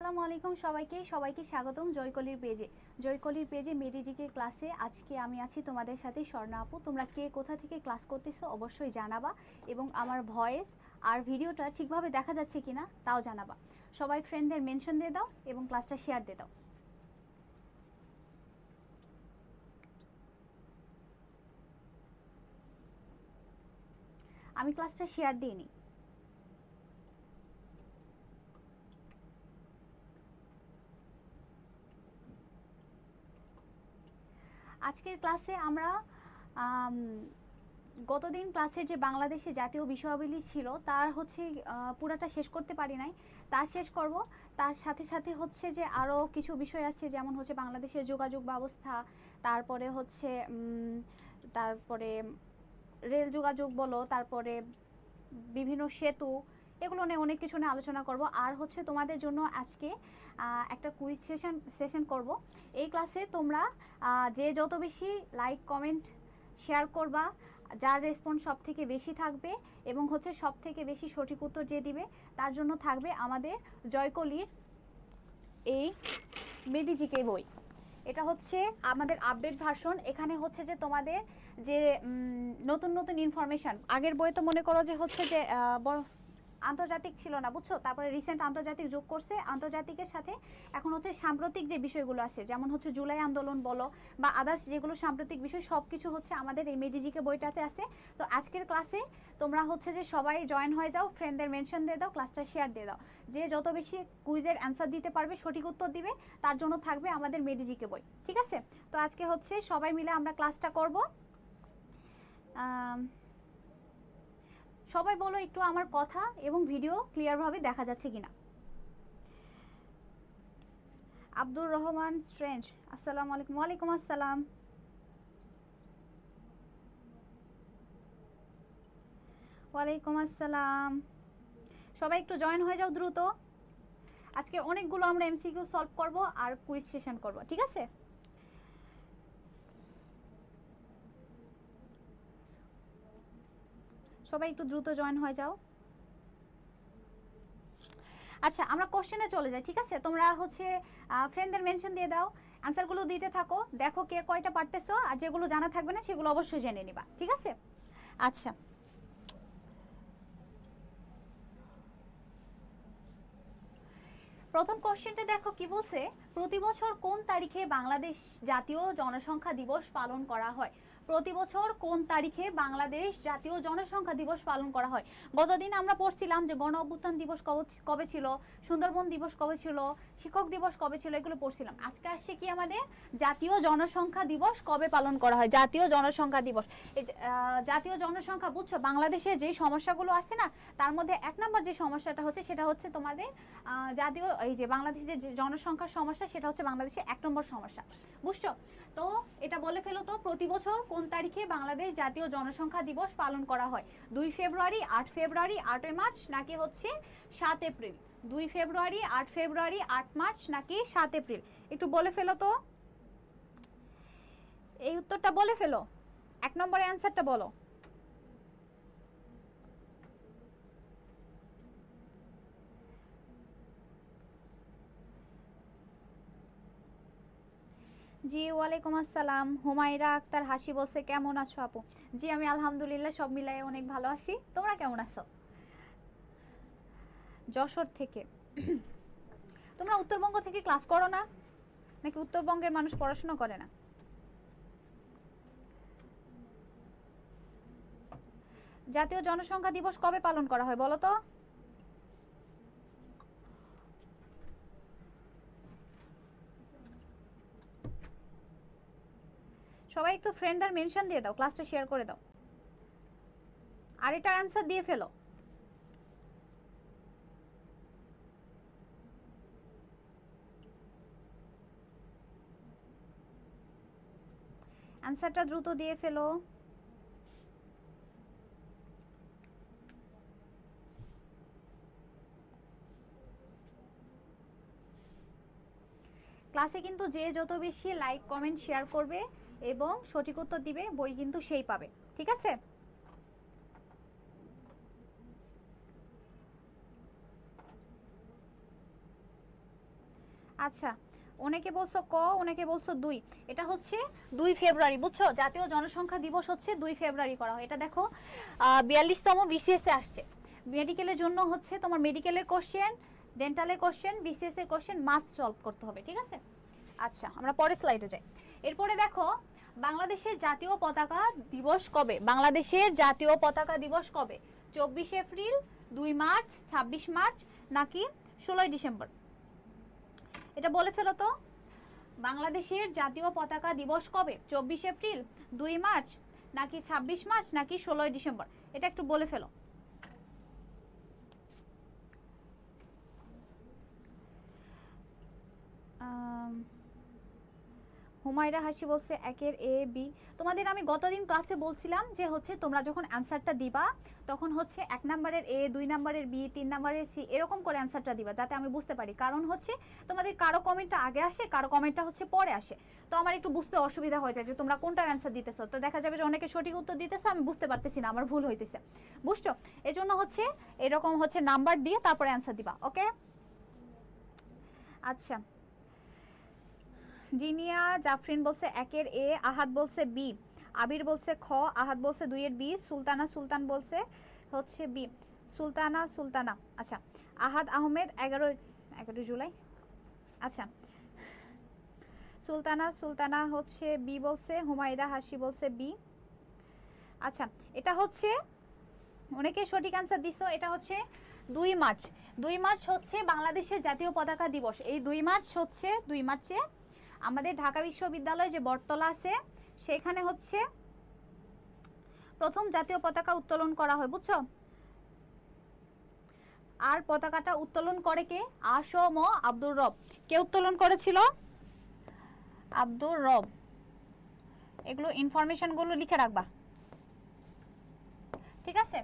আসসালামু আলাইকুম সবাইকে স্বাগতম জয়কলির পেজে মেডিজিকে ক্লাসে। আজকে আমি আছি তোমাদের সাথে স্বর্ণা আপু। তোমরা কে কোথা থেকে ক্লাস করতেছো অবশ্যই জানাবা, এবং আমার ভয়েস আর ভিডিওটা ঠিকভাবে দেখা যাচ্ছে কিনা তাও জানাবা। সবাই ফ্রেন্ডদের মেনশন দিয়ে দাও এবং ক্লাসটা শেয়ার দিয়ে দাও। আমি ক্লাসটা শেয়ার দিইনি। আজকের ক্লাসে আমরা গতদিন ক্লাসের যে বাংলাদেশে জাতীয় বিষয়াবলী ছিল তার পুরাটা শেষ করতে পারি নাই, তা শেষ করব। তার সাথে সাথে যে আরও কিছু বিষয় আছে, যেমন বাংলাদেশের যোগাযোগ ব্যবস্থা, তারপরে রেল যোগাযোগ বলো, তারপরে বিভিন্ন সেতু, এগুলো নিয়ে অনেক কিছু নিয়ে আলোচনা করব। আর তোমাদের জন্য আজকে একটা কুইজ সেশন করব। এই ক্লাসে তোমরা যে যত বেশি লাইক কমেন্ট শেয়ার করবা, যার রেসপন্স সব থেকে বেশি থাকবে এবং সব থেকে বেশি সঠিক উত্তর যে দিবে তার জন্য থাকবে আমাদের জয়কলির এই মেডিজিকে বই। এটা আমাদের আপডেট ভার্সন। এখানে যে তোমাদের যে নতুন নতুন ইনফরমেশন, আগের বই তো মনে করো যে আন্তর্জাতিক ছিল না, বুঝছো, তারপরে রিসেন্ট আন্তর্জাতিক যোগ করছে। আন্তর্জাতিকের সাথে এখন সাম্প্রতিক যে বিষয়গুলো আছে, যেমন জুলাই আন্দোলন বলো বা আদার্স যেগুলো সাম্প্রতিক বিষয়, সব কিছু আমাদের এই মেডিজিকে বইটাতে আছে। তো আজকের ক্লাসে তোমরা যে সবাই জয়েন হয়ে যাও, ফ্রেন্ডদের মেনশন দিয়ে দাও, ক্লাসটা শেয়ার দিয়ে দাও। যে যত বেশি কুইজের অ্যান্সার দিতে পারবে, সঠিক উত্তর দিবে, তার জন্য থাকবে আমাদের মেডিজিকে বই। ঠিক আছে? তো আজকে সবাই মিলে আমরা ক্লাসটা করব। সবাই বলো একটু আমার কথা এবং ভিডিও ক্লিয়ারভাবে দেখা যাচ্ছে কিনা। আব্দুর রহমান স্ট্রেঞ্জ, আসসালামু আলাইকুম। ওয়ালাইকুম আসসালাম। ওয়ালাইকুম আসসালাম। সবাই একটু জয়েন হয়ে যাও দ্রুত। আজকে অনেকগুলো আমরা এমসিকিউ সলভ করব আর কুইজ সেশন করব। ঠিক আছে? সবাই একটু দ্রুত জয়েন হয়ে যাও। আচ্ছা, আমরা কোশ্চেনে চলে যাই। ঠিক আছে? তোমরা ফ্রেন্ডদের মেনশন দিয়ে দাও, অ্যান্সারগুলো দিতে থাকো, দেখো কে কয়টা পারতেছো, আর যেগুলো জানা থাকবে না সেগুলো অবশ্যই জেনে নিবা। ঠিক আছে? আচ্ছা, প্রথম কোশ্চেনটা দেখো কি বলছে। প্রতি বছর কোন তারিখে বাংলাদেশ জাতীয় জনসংখ্যা দিবস পালন করা হয়? প্রতি বছর কোন তারিখে বাংলাদেশ জাতীয় জনসংখ্যা দিবস পালন করা হয়? গতদিন আমরা পড়ছিলাম যে গণ অভ্যুত্থান দিবস কবে ছিল, সুন্দরবন দিবস কবে ছিল, শিক্ষক দিবস কবে ছিল, এগুলো পড়ছিলাম। আজকে আসছে কি আমাদের জাতীয় জনসংখ্যা দিবস কবে পালন করা হয়। জাতীয় জনসংখ্যা দিবস, এই জাতীয় জনসংখ্যা, বুঝছো, বাংলাদেশে যে সমস্যাগুলো আছে না, তার মধ্যে এক নম্বর যে সমস্যাটা সেটা তোমাদের জাতীয় এই যে বাংলাদেশের যে জনসংখ্যার সমস্যা, সেটা বাংলাদেশের 1 নম্বর সমস্যা। বুঝছো? তো এটা বলে ফেলো তো, প্রতি বছর কোন তারিখে বাংলাদেশ জাতীয় জনসংখ্যা দিবস পালন করা হয়? 2 ফেব্রুয়ারি, 8 ফেব্রুয়ারি, 8 মার্চ, নাকি 7 এপ্রিল? 2 ফেব্রুয়ারি, 8 ফেব্রুয়ারি, 8 মার্চ, নাকি 7 এপ্রিল? একটু বলে ফেলো তো, এই উত্তরটা বলে ফেলো। 1 নম্বরের অ্যান্সারটা বলো। জি, ওয়ালাইকুম আসসালাম। হুমায়রা আক্তার হাসি বলছে, কেমন আছো আপু? জি, আমি আলহামদুলিল্লাহ সব মিলাই অনেক ভালো আছি। তোমরা কেমন আছো? যশোর থেকে। তোমরা উত্তরবঙ্গ থেকে ক্লাস করো না, নাকি উত্তরবঙ্গের মানুষ পড়াশোনা করে না? জাতীয় জনসংখ্যা দিবস কবে পালন করা হয় বলো তো? সবাই একটু ফ্রেন্ডদের মেনশন দিয়ে দাও, ক্লাসটা শেয়ার করে দাও, আর এটার অ্যান্সার দিয়ে ফেলো। অ্যান্সারটা দ্রুত দিয়ে ফেলো। ক্লাসে কিন্তু যে যত বেশি লাইক কমেন্ট শেয়ার করবে এবং সঠিক উত্তর দিবে, বই কিন্তু সেই পাবে। ঠিক আছে? আচ্ছা, অনেকে বলছো ক, অনেকে বলছো 2। এটা হচ্ছে 2 ফেব্রুয়ারি, বুঝছো? জাতীয় জনসংখ্যা দিবস হচ্ছে 2 ফেব্রুয়ারি করা হয়। এটা দেখো 42তম বিসিএস এ আসছে। মেডিকেলের জন্য হচ্ছে তোমার মেডিকেলের কোশ্চেন, ডেন্টালের কোশ্চেন, বিসিএস এর কোশ্চেন মাস্ট সলভ করতে হবে, ঠিক আছে? আচ্ছা, আমরা পরের স্লাইডে যাই। এরপরে দেখো বাংলাদেশের জাতীয় পতাকা দিবস কবে? বাংলাদেশের জাতীয় পতাকা দিবস কবে? 24 এপ্রিল, 2 মার্চ, 26 মার্চ নাকি 16 ডিসেম্বর? এটা বলে ফেলো তো। বাংলাদেশের জাতীয় পতাকা দিবস কবে? 24 এপ্রিল, 2 মার্চ নাকি 26 মার্চ নাকি 16 ডিসেম্বর? এটা একটু বলে ফেলো। হুমায়রা হাসি বলছে 1-এর এ বি। তোমাদের আমি গতদিন ক্লাসে বলছিলাম যে হচ্ছে তোমরা যখন অ্যানসারটা দিবা তখন হচ্ছে 1 নম্বরের এ, 2 নম্বরের বি, 3 নম্বরের সি এরকম করে অ্যানসারটা দিবা যাতে আমি বুঝতে পারি। কারণ হচ্ছে তোমাদের কারো কমেন্টটা আগে আসে, কারো কমেন্টটা হচ্ছে পরে আসে, তো আমার একটু বুঝতে অসুবিধা হয়ে যায় যে তোমরা কোনটার অ্যানসার দিতেছো। তো দেখা যাবে যে অনেকে সঠিক উত্তর দিতেছো, আমি বুঝতে পারতেছি না, আমার ভুল হইতেছে, বুঝছো? এজন্য হচ্ছে এরকম হচ্ছে নাম্বার দিয়ে তারপরে অ্যানসার দিবা, ওকে? আচ্ছা, জিনিয়া জাফরিন বলছে 1-এর এ, আহাদ বলছে বি, আবির বলছে খ, আহাদ বলছে 2-এর বি, সুলতানা সুলতান বলছে হচ্ছে বি, সুলতানা সুলতানা। আচ্ছা, আহাদ আহমেদ 11 জুলাই। আচ্ছা, সুলতানা সুলতানা হচ্ছে বি বলছে, হুমায়রা হাসি বলছে বি। আচ্ছা, এটা হচ্ছে অনেকে সঠিক অ্যান্সার দিছো। এটা হচ্ছে 2 মার্চ। 2 মার্চ হচ্ছে বাংলাদেশের জাতীয় পতাকা দিবস। এই 2 মার্চ হচ্ছে 2 মার্চে আমাদের ঢাকা বিশ্ববিদ্যালয় যে বটতলা আছে সেখানে হচ্ছে প্রথম জাতীয় পতাকা উত্তোলন করা হয়, বুঝছো? আর পতাকাটা উত্তোলন করে কে? আসম আব্দুর রব। কে উত্তোলন করেছিল? আব্দুর রব। এগুলো ইনফরমেশনগুলো লিখে রাখবা, ঠিক আছে?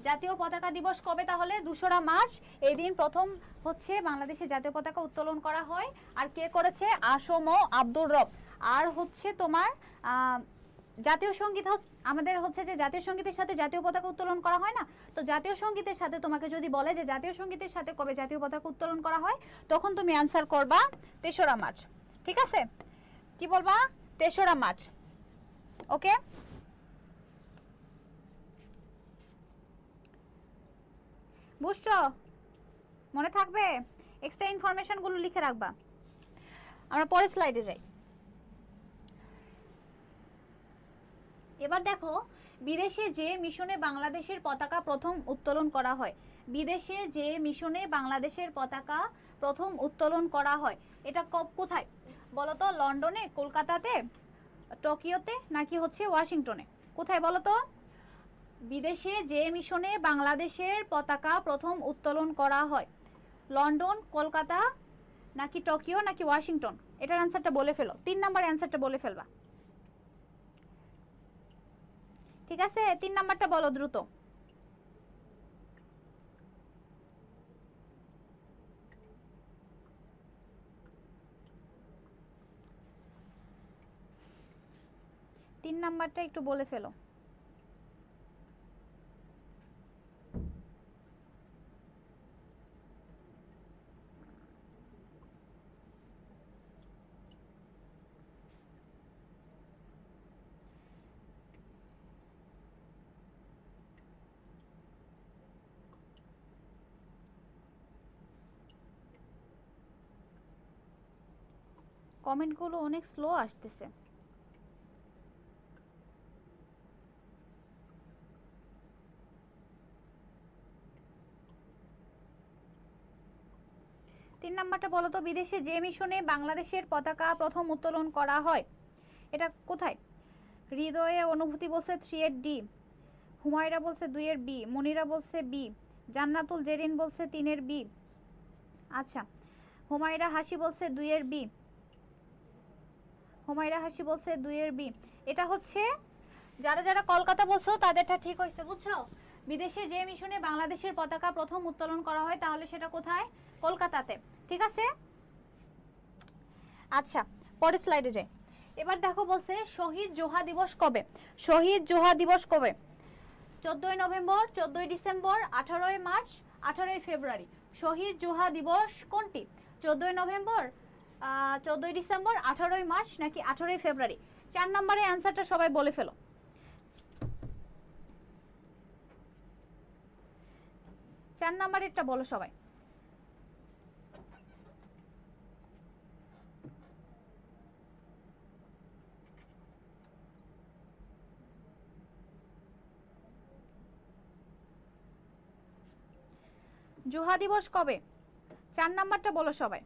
জাতীয় পতাকা দিবস কবে তাহলে? 2রা মার্চ। এই দিন প্রথম হচ্ছে বাংলাদেশের জাতীয় পতাকা উত্তোলন করা হয়। আর কে করেছে? আসম আব্দুর রব। আর হচ্ছে তোমার জাতীয় সঙ্গীত আমাদের হচ্ছে যে জাতীয় সঙ্গীতের সাথে জাতীয় পতাকা উত্তোলন করা হয় না, তো জাতীয় সঙ্গীতের সাথে তোমাকে যদি বলে যে জাতীয় সঙ্গীতের সাথে কবে জাতীয় পতাকা উত্তোলন করা হয়, তখন তুমি অ্যানসার করবা 3রা মার্চ, ঠিক আছে? কি বলবা? 3রা মার্চ, ওকে? বুঝছো? মনে থাকবে? এক্সট্রা ইনফরমেশনগুলো লিখে রাখবা। আমরা পরের স্লাইডে যাই। এবার দেখো বিদেশে যে মিশনে বাংলাদেশের পতাকা প্রথম উত্তোলন করা হয়। বিদেশে যে মিশনে বাংলাদেশের পতাকা প্রথম উত্তোলন করা হয়, এটা কোথায় বলো তো? লন্ডনে, কলকাতাতে, টোকিওতে নাকি হচ্ছে ওয়াশিংটনে? কোথায় বলো তো? বিদেশে যে মিশনে বাংলাদেশের পতাকা প্রথম উত্তোলন করা হয়, লন্ডন, কলকাতা নাকি টোকিও নাকি ওয়াশিংটন? এটার অ্যানসারটা বলে ফেলো। 3 নাম্বার অ্যানসারটা বলে ফেলবা, ঠিক আছে? 3 নাম্বারটা বলো দ্রুত। তিন নাম্বারটা একটু বলে ফেলো। কমেন্টগুলো অনেক স্লো আসতেছে। তিন নাম্বারটা বলো তো, বিদেশে যে মিশনে বাংলাদেশের পতাকা প্রথম উত্তোলন করা হয়, এটা কোথায়? হৃদয়ে অনুভূতি বলছে 3-এর ডি, হুমায়রা বলছে 2-এর বি, মনিরা বলছে বি, জান্নাতুল জেরিন বলছে 3-এর বি। আচ্ছা, হুমায়রা হাসি বলছে 2-এর বি, হুমায়রা হাসি বলছে 2-এর বি। এটা হচ্ছে যারা যারা কলকাতা বলছো তাদেরটা ঠিক হয়েছে, বুঝছো? বিদেশে যে মিশনে বাংলাদেশের পতাকা প্রথম উত্তোলন করা হয় তাহলে সেটা কোথায়? কলকাতাতে, ঠিক আছে? আচ্ছা, পরের স্লাইডে যাই। এবার দেখো বলছে শহীদ জোহা দিবস কবে? শহীদ জোহা দিবস কবে? 14ই নভেম্বর, 14ই ডিসেম্বর, 18ই মার্চ, 18ই ফেব্রুয়ারি। শহীদ জোহা দিবস কোনটি? 14ই নভেম্বর, 14ই ডিসেম্বর, 18ই মার্চ নাকি 18ই ফেব্রুয়ারি? 4 নম্বরের অ্যান্সারটা সবাই বলে ফেলো। 4 নম্বরেরটা বলো সবাই। জুহা দিবস কবে? 4 নাম্বারটা বলো সবাই।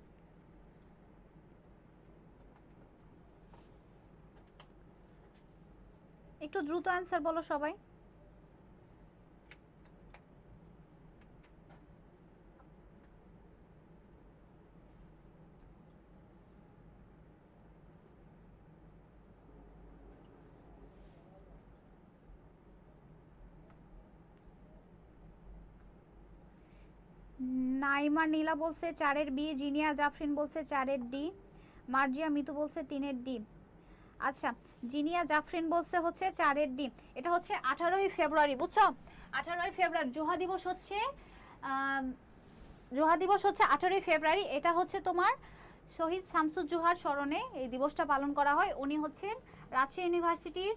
একটু দ্রুত অ্যান্সার বলো সবাই। নাইমা নীলা বলছে 4-এর বি, জিনিয়া জাফরিন বলছে 4-এর ডি, মার্জিয়া মিতু বলছে 3-এর ডি। আচ্ছা, জিনিয়া জাফরিন বলছে হচ্ছে 4-এর ডি। এটা হচ্ছে 18ই ফেব্রুয়ারি, বুঝছো? 18ই ফেব্রুয়ারি জুহা দিবস হচ্ছে, জুহা দিবস হচ্ছে 18ই ফেব্রুয়ারি। এটা হচ্ছে তোমার শহীদ শামসুজ্জোহার স্মরণে এই দিবসটা পালন করা হয়। উনি হচ্ছেন রাজশাহী ইউনিভার্সিটির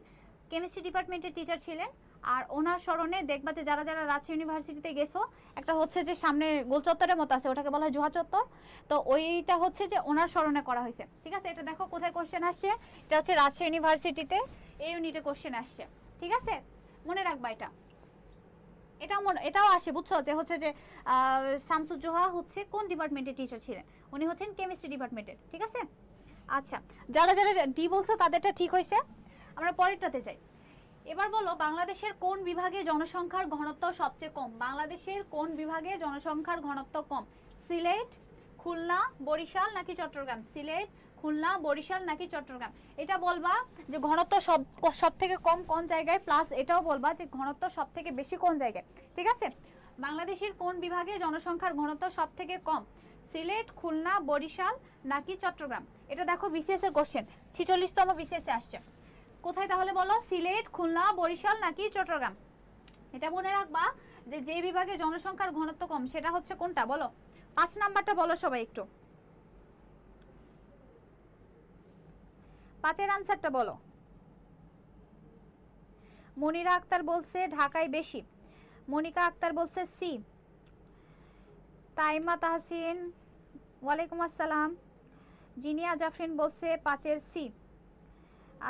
কেমিস্ট্রি ডিপার্টমেন্টের টিচার ছিলেন। আর ওনার স্মরণে দেখবা যে যারা যারা রাজশাহী ইউনিভার্সিটিতে গেছো, একটা হচ্ছে যে সামনে গোল চত্বরের মতো আছে, ওটাকে বলা হয় জুহা চত্বর। তো ওইটা হচ্ছে যে ওনার স্মরণে করা হয়েছে, ঠিক আছে? এটা দেখো কোথায় কোশ্চেন আসছে, এটা হচ্ছে রাজশাহী ইউনিভার্সিটিতে এই ইউনিটে কোশ্চেন আসছে, ঠিক আছে? মনে রাখবা এটা। এটাও আসে, বুঝছো, যে হচ্ছে যে শামসুজ্জোহা হচ্ছে কোন ডিপার্টমেন্টের টিচার ছিলেন? উনি হচ্ছেন কেমিস্ট্রি ডিপার্টমেন্টের, ঠিক আছে? আচ্ছা, যারা যারা ডি বলছো তাদেরটা ঠিক হয়েছে। আমরা পরেরটাতে যাই। এবার বলো, বাংলাদেশের কোন বিভাগে জনসংখ্যার ঘনত্ব সবচেয়ে কম? বাংলাদেশের কোন বিভাগে জনসংখ্যার ঘনত্ব কম? সিলেট, খুলনা, বরিশাল নাকি চট্টগ্রাম? সিলেট, খুলনা, বরিশাল নাকি চট্টগ্রাম? এটা বলবা যে ঘনত্ব সব থেকে কম কোন জায়গায়, প্লাস এটাও বলবা যে ঘনত্ব সব থেকে বেশি কোন জায়গায়, ঠিক আছে? বাংলাদেশের কোন বিভাগে জনসংখ্যার ঘনত্ব সব থেকে কম? সিলেট, খুলনা, বরিশাল নাকি চট্টগ্রাম? এটা দেখো বিসিএস এর কোশ্চেন, 46তম বিসিএস এ আসছে। কোথায় তাহলে বলো, সিলেট, খুলনা, বরিশাল নাকি চট্টগ্রাম? এটা মনে রাখবা যে যে বিভাগে জনসংখ্যার ঘনত্ব কম সেটা হচ্ছে কোনটা, বলো। 5 নাম্বারটা বলো সবাই একটু। 5-এর আনসারটা বলো। মনিরা আক্তার বলছে ঢাকায় বেশি। মনিকা আক্তার বলছে সি। তাইমা তাহসিন, ওয়ালাইকুম আসসালাম। জিনিয়া জাফরিন বলছে 5-এর সি।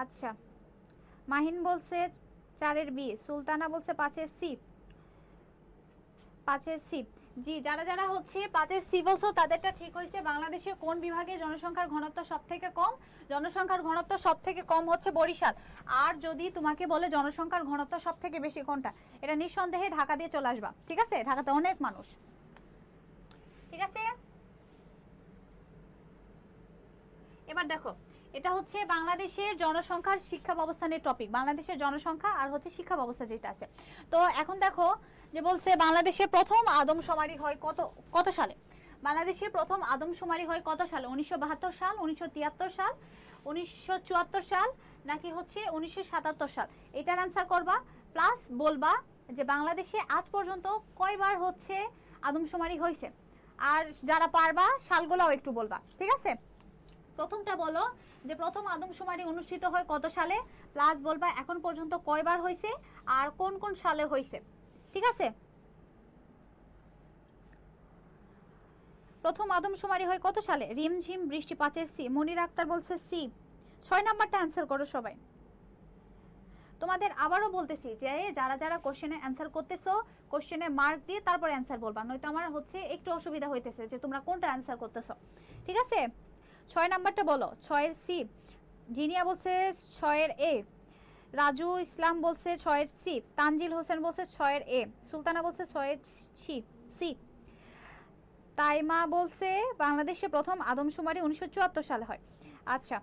আচ্ছা, মাহিন বলছে 4-এর বি। সুলতানা বলছে 5-এর সি। 5-এর সি। জি, যারা যারা হচ্ছে 5-এর সি বলছো তাদেরটা ঠিক হয়েছে। বাংলাদেশে কোন বিভাগে জনসংখ্যার ঘনত্ব সব থেকে কম? জনসংখ্যার ঘনত্ব সব থেকে কম হচ্ছে বরিশাল। আর যদি তোমাকে বলে জনসংখ্যার ঘনত্ব সব থেকে বেশি কোনটা, এটা নিঃসন্দেহে ঢাকা দিয়ে চলে আসবা, ঠিক আছে? ঢাকাতে অনেক মানুষ, ঠিক আছে? এবার দেখো, এটা হচ্ছে বাংলাদেশের জনসংখ্যার শিক্ষা ব্যবস্থানের টপিক, বাংলাদেশের জনসংখ্যা আর হচ্ছে শিক্ষা ব্যবস্থা যেটা আছে। তো এখন দেখো যে বলছে বাংলাদেশে প্রথম আদমশুমারি হয় কত সালে? বাংলাদেশে প্রথম আদমশুমারি হয় কত সালে? 1972 সাল, 1973 সাল, 1974 সাল নাকি হচ্ছে 1977 সাল? এটার অ্যান্সার করবা, প্লাস বলবা যে বাংলাদেশে আজ পর্যন্ত কয়বার হচ্ছে আদমশুমারি হয়েছে। আর যারা পারবা সালগুলোও একটু বলবা, ঠিক আছে? প্রথমটা বলো যে প্রথম আদমশুমারি অনুষ্ঠিত হয় কত সালে, প্লাস বলবা এখন পর্যন্ত কয়বার হয়েছে আর কোন কোন সালে হয়েছে, ঠিক আছে? প্রথম আদমশুমারি হয় কত সালে? রিমঝিম বৃষ্টি, 5-এর সি। মনির আক্তার বলছে সি। 6 নাম্বারটা অ্যান্সার করো সবাই। তোমাদের আবারও বলতেছি যে যারা যারা কোশ্চেনে অ্যান্সার করতেছো, কোশ্চেনে মার্ক দিয়ে তারপর অ্যান্সার বলবা, নয়তো আমার হচ্ছে একটু অসুবিধা হইতেছে যে তোমরা কোনটা অ্যান্সার করতেছো, ঠিক আছে? 6 নাম্বারটা বলো। 6-এর সি। জিনিয়া বলছে 6-এর এ। রাজু ইসলাম বলছে 6-এর সি। তানজিল হোসেন বলছে 6-এর এ। সুলতানা বলছে 6-এর সি। তাইমা বলছে বাংলাদেশে প্রথম আদমশুমারি 1974 সালে হয়। আচ্ছা,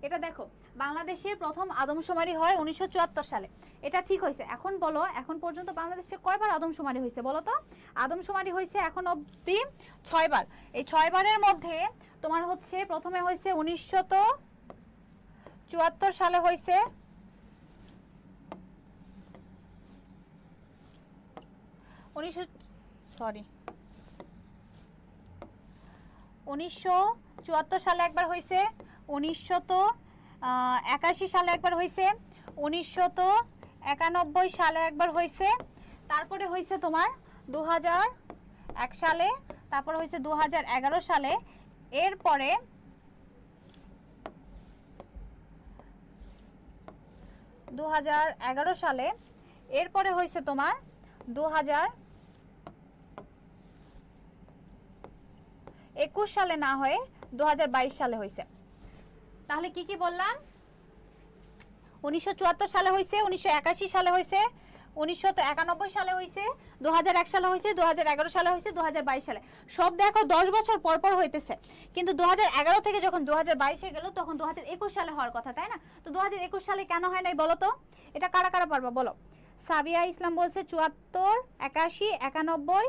এটা দেখো, বাংলাদেশে প্রথম আদমশুমারি হয় 1974 সালে, এটা ঠিক হয়েছে। এখন বলো, এখন পর্যন্ত বাংলাদেশে কয়বার আদমশুমারি হয়েছে বলো তো? আদমশুমারি হয়েছে এখন অবধি 6 বার। এই 6 বারের মধ্যে তোমার হচ্ছে প্রথমে হয়েছে 1974 সালে হয়েছে, 1974 সালে একবার হয়েছে, 1981 সালে একবার হয়েছে, 1991 সালে একবার হয়েছে, তারপরে হয়েছে তোমার 2001 সালে, তারপর হয়েছে 2011 সালে, এরপরে 2011 সালে, এরপরে হয়েছে তোমার 2021 সালে না হয়ে 2022 সালে হয়েছে। তাহলে কি কি বললাম? 1974 সালে হয়েছে, 1981 সালে হয়েছে, 1991 সালে হয়েছে, 2001 সালে হয়েছে, 2011 সালে হয়েছে, 2022 সালে। সব দেখো 10 বছর পর পর হইতেছে, কিন্তু 2011 থেকে যখন 2022 গেল তখন 2021 সালে হওয়ার কথা, তাই না? তো 2021 সালে কেন হয় নাই বলো তো? এটা কারা কারা পারবা বলো? সাবিয়া ইসলাম বলছে 74, 81, 91,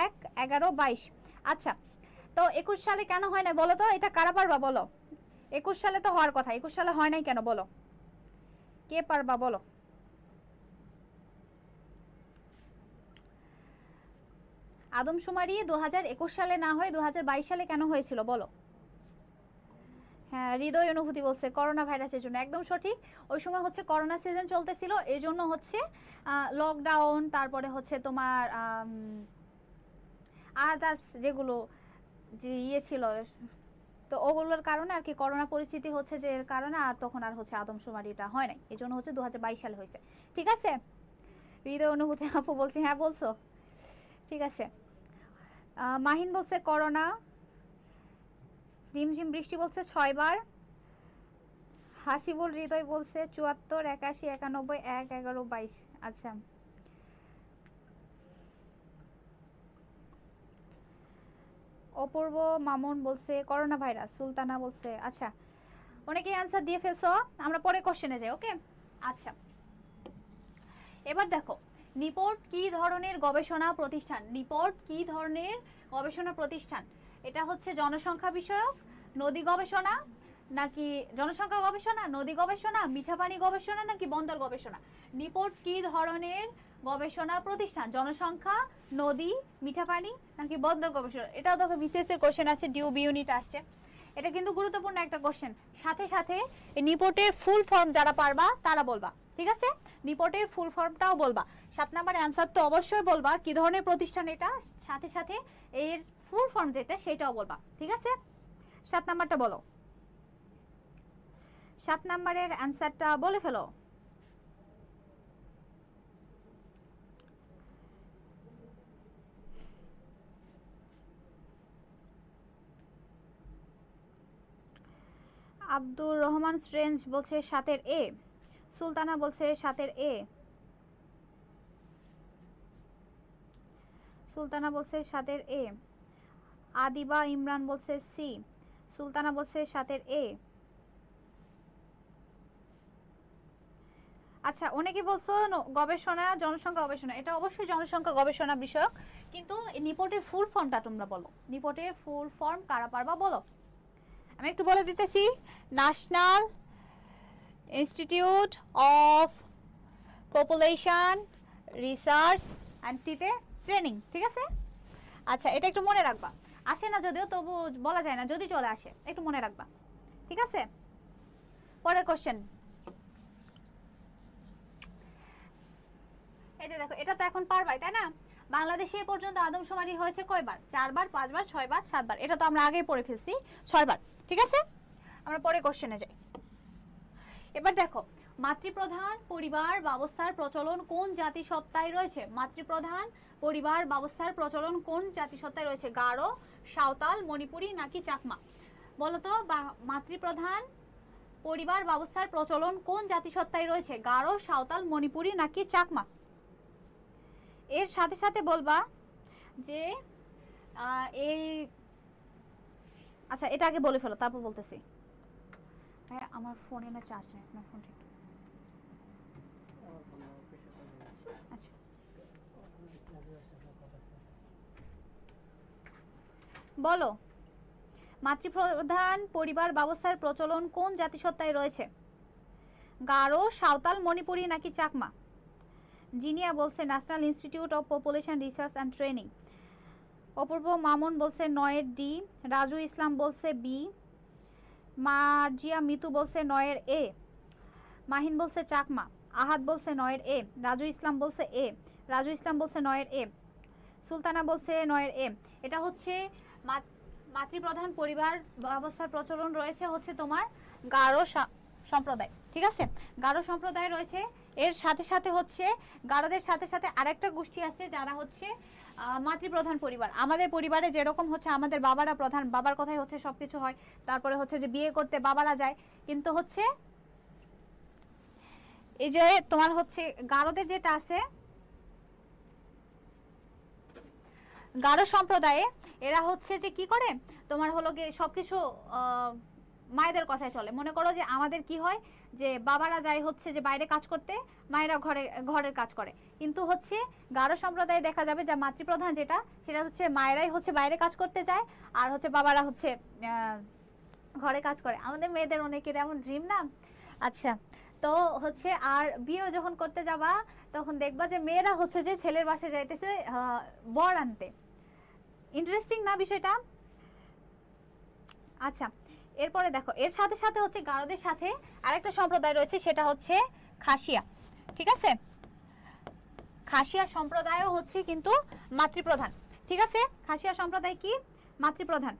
1, 11, 22। আচ্ছা, তো 21 সালে কেন হয় নাই বলো তো? এটা কারা পারবা বলো? 21 সালে তো হওয়ার কথা, 21 সালে হয় নাই কেন বলো? কে পারবা বলো? আদমশুমারি 2021 সালে না হয়ে 2022 সালে কেন হয়েছিল বলো? হ্যাঁ, হৃদয় অনুভূতি বলছে করোনা ভাইরাসের জন্য, একদম সঠিক। ওই সময় হচ্ছে করোনা সিজন চলতেছিল, এই জন্য হচ্ছে লকডাউন, তারপরে হচ্ছে তোমার আদার্স যেগুলো যে ইয়ে ছিল, তো ওগুলোর কারণে আর কি করোনা পরিস্থিতি হচ্ছে, যে এর কারণে আর তখন আর হচ্ছে আদমশুমারিটা হয় নাই, এই জন্য হচ্ছে 2022 সালে হয়েছে। ঠিক আছে, হৃদয় অনুভূতি আপু বলছি, হ্যাঁ বলছো, ঠিক আছে। মাহিন বলছে করোনা, রিমঝিম বৃষ্টি বলছে 6 বার, হাসিবুল হৃদয় বলছে 74, 81, 91, 1, 11, 22। আচ্ছা, অপূর্ব মামুন বলছে করোনা ভাইরাস, সুলতানা বলছে। আচ্ছা, অনেকেই অ্যান্সার দিয়ে ফেলছো, আমরা পরে কোশ্চেনে যাই। ওকে, আচ্ছা এবার দেখো, নিপোর্ট কি ধরনের গবেষণা প্রতিষ্ঠান? নিপোর্ট কি ধরনের গবেষণা প্রতিষ্ঠান? এটা হচ্ছে জনসংখ্যা বিষয়ক, নদী গবেষণা, নাকি জনসংখ্যা গবেষণা, নদী গবেষণা, মিঠা পানি গবেষণা, নাকি বন্দর গবেষণা? নিপোর্ট কি ধরনের গবেষণা প্রতিষ্ঠান? জনসংখ্যা, নদী, মিঠা পানি, নাকি বন্দর গবেষণা? এটাও দেখো বিসিএস এর কোশ্চেন আছে, ডিউ বি ইউনিট আসছে, এটা কিন্তু গুরুত্বপূর্ণ একটা কোশ্চেন। সাথে সাথে এই নিপোর্টের ফুল ফর্ম যারা পারবা তারা বলবা, ঠিক আছে? নিপোর্টের ফুল ফর্মটাও বলবা। 7 নাম্বার অ্যান্সার তো অবশ্যই বলবা কি ধরনের প্রতিষ্ঠান এটা, সাথে সাথে এর ফুল ফর্ম যেটা সেটাও বলবা, ঠিক আছে? 7 নাম্বারটা বলো, 7 নাম্বারের অ্যান্সারটা বলে ফেলো। আব্দুর রহমান স্ট্রেঞ্জ বলছে 7-এর এ, সুলতানা বলছে 7-এর এ, সুলতানা বলছে 7-এর এ, আদিবা ইমরান বলছে সি, সুলতানা বলছে 7-এর এ। আচ্ছা, অনেকে বলছো গবেষণা, জনসংখ্যা গবেষণা, এটা অবশ্যই জনসংখ্যা গবেষণা বিষয়ক, কিন্তু নিপোর্টের ফুল ফর্মটা তোমরা বলো, নিপোর্টের ফুল ফর্ম কারা পারবা বলো? আমি একটু বলে দিতেছি, national institute of population research and training, ঠিক আছে? আচ্ছা, এটা একটু মনে রাখবা, আসে না যদিও, তবু বলা যায় না, যদি চলে আসে একটু মনে রাখবা, ঠিক আছে? পরের কোশ্চেন, এই যে দেখো, এটা তো এখন পারবাই, তাই না? বাংলাদেশে এ পর্যন্ত আদমশুমারি হয়েছে কয়বার? 4 বার, 5 বার, 6 বার, 7 বার। এটা তো আমরা আগেই পড়ে ফেলছি, 6 বার, ঠিক আছে? আমরা পরে কোশ্চেনে যাই। এবার দেখো, মাতৃপ্রধান পরিবার ব্যবস্থার প্রচলন কোন জাতিসত্তায় রয়েছে? মাতৃপ্রধান পরিবার ব্যবস্থার প্রচলন কোন জাতিসত্তায় রয়েছে? গারো, সাঁওতাল, মণিপুরি, নাকি চাকমা? বলো তো, মাতৃপ্রধান পরিবার ব্যবস্থার প্রচলন কোন জাতিসত্তায় রয়েছে? গারো, সাঁওতাল, মণিপুরি, নাকি চাকমা? এর সাথে সাথে বলবা যে এই, আচ্ছা এটা আগে বলে ফেলো, তারপর বলতেছি। হ্যাঁ, আমার ফোনে না চার্জ নেই, আমার ফোনটা একটু, আচ্ছা বলো, মাতৃপ্রধান পরিবার ব্যবস্থার প্রচলন কোন জাতিসত্তায় রয়েছে? গারো, সাঁওতাল, মণিপুরি, নাকি চাকমা? জিনিয়া বলছে national institute of population research and training. Apurba Mamun বলছে 9 এর ডি, রাজু ইসলাম বলছে বি, মার্জিয়া মিতু বলছে 9 এর এ, মাহিন বলছে চাকমা, আহাদ বলছে 9 এর এ, রাজু ইসলাম বলছে এ, রাজু ইসলাম বলছে 9 এর এ, সুলতানা বলছে 9 এর এ। এটা হচ্ছে মাতৃপ্রধান পরিবার ব্যবস্থার প্রচলন রয়েছে হচ্ছে তোমার গারো সম্প্রদায়, ঠিক আছে, গারো সম্প্রদায় রয়েছে। এর সাথে সাথে হচ্ছে গারোদের সাথে সাথে আরেকটা গোষ্ঠী আছে যারা হচ্ছে মাতৃপ্রধান পরিবার। আমাদের পরিবারে যেরকম হচ্ছে আমাদের বাবারা প্রধান, বাবার কথাই হচ্ছে সবকিছু হয়, তারপরে হচ্ছে যে বিয়ে করতে বাবারা যায়, কিন্তু হচ্ছে এই যে তোমার হচ্ছে গারোদের যেটা আছে, গারো সম্প্রদায়ে এরা হচ্ছে যে কি করে তোমার হলো গিয়ে সবকিছু মায়েদের কথায় চলে। মনে করো যে আমাদের কি হয় যে বাবারা যায় হচ্ছে যে বাইরে কাজ করতে, মায়েরা ঘরের কাজ করে, কিন্তু হচ্ছে গারো সম্প্রদায়ে দেখা যাবে যে মাতৃপ্রধান যেটা সেটা হচ্ছে মায়েরাই হচ্ছে বাইরে কাজ করতে যায় আর হচ্ছে বাবারা হচ্ছে ঘরে কাজ করে। আমাদের মেয়েদের অনেকের এমন ড্রিম না। আচ্ছা, তো হচ্ছে আর বিয়ে যখন করতে যাবা তখন দেখবা যে মেয়েরা হচ্ছে যে ছেলের বাসায় যাইতেছে বর আনতে। ইন্টারেস্টিং না বিষয়টা? আচ্ছা, এরপরে দেখো এর সাথে সাথে হচ্ছে গারোদের সাথে আরেকটা সম্প্রদায় রয়েছে, সেটা হচ্ছে খাসিয়া, ঠিক আছে। খাসিয়া সম্প্রদায়ও হচ্ছে কিন্তু মাতৃপ্রধান, ঠিক আছে। খাসিয়া সম্প্রদায় কি মাতৃপ্রধান।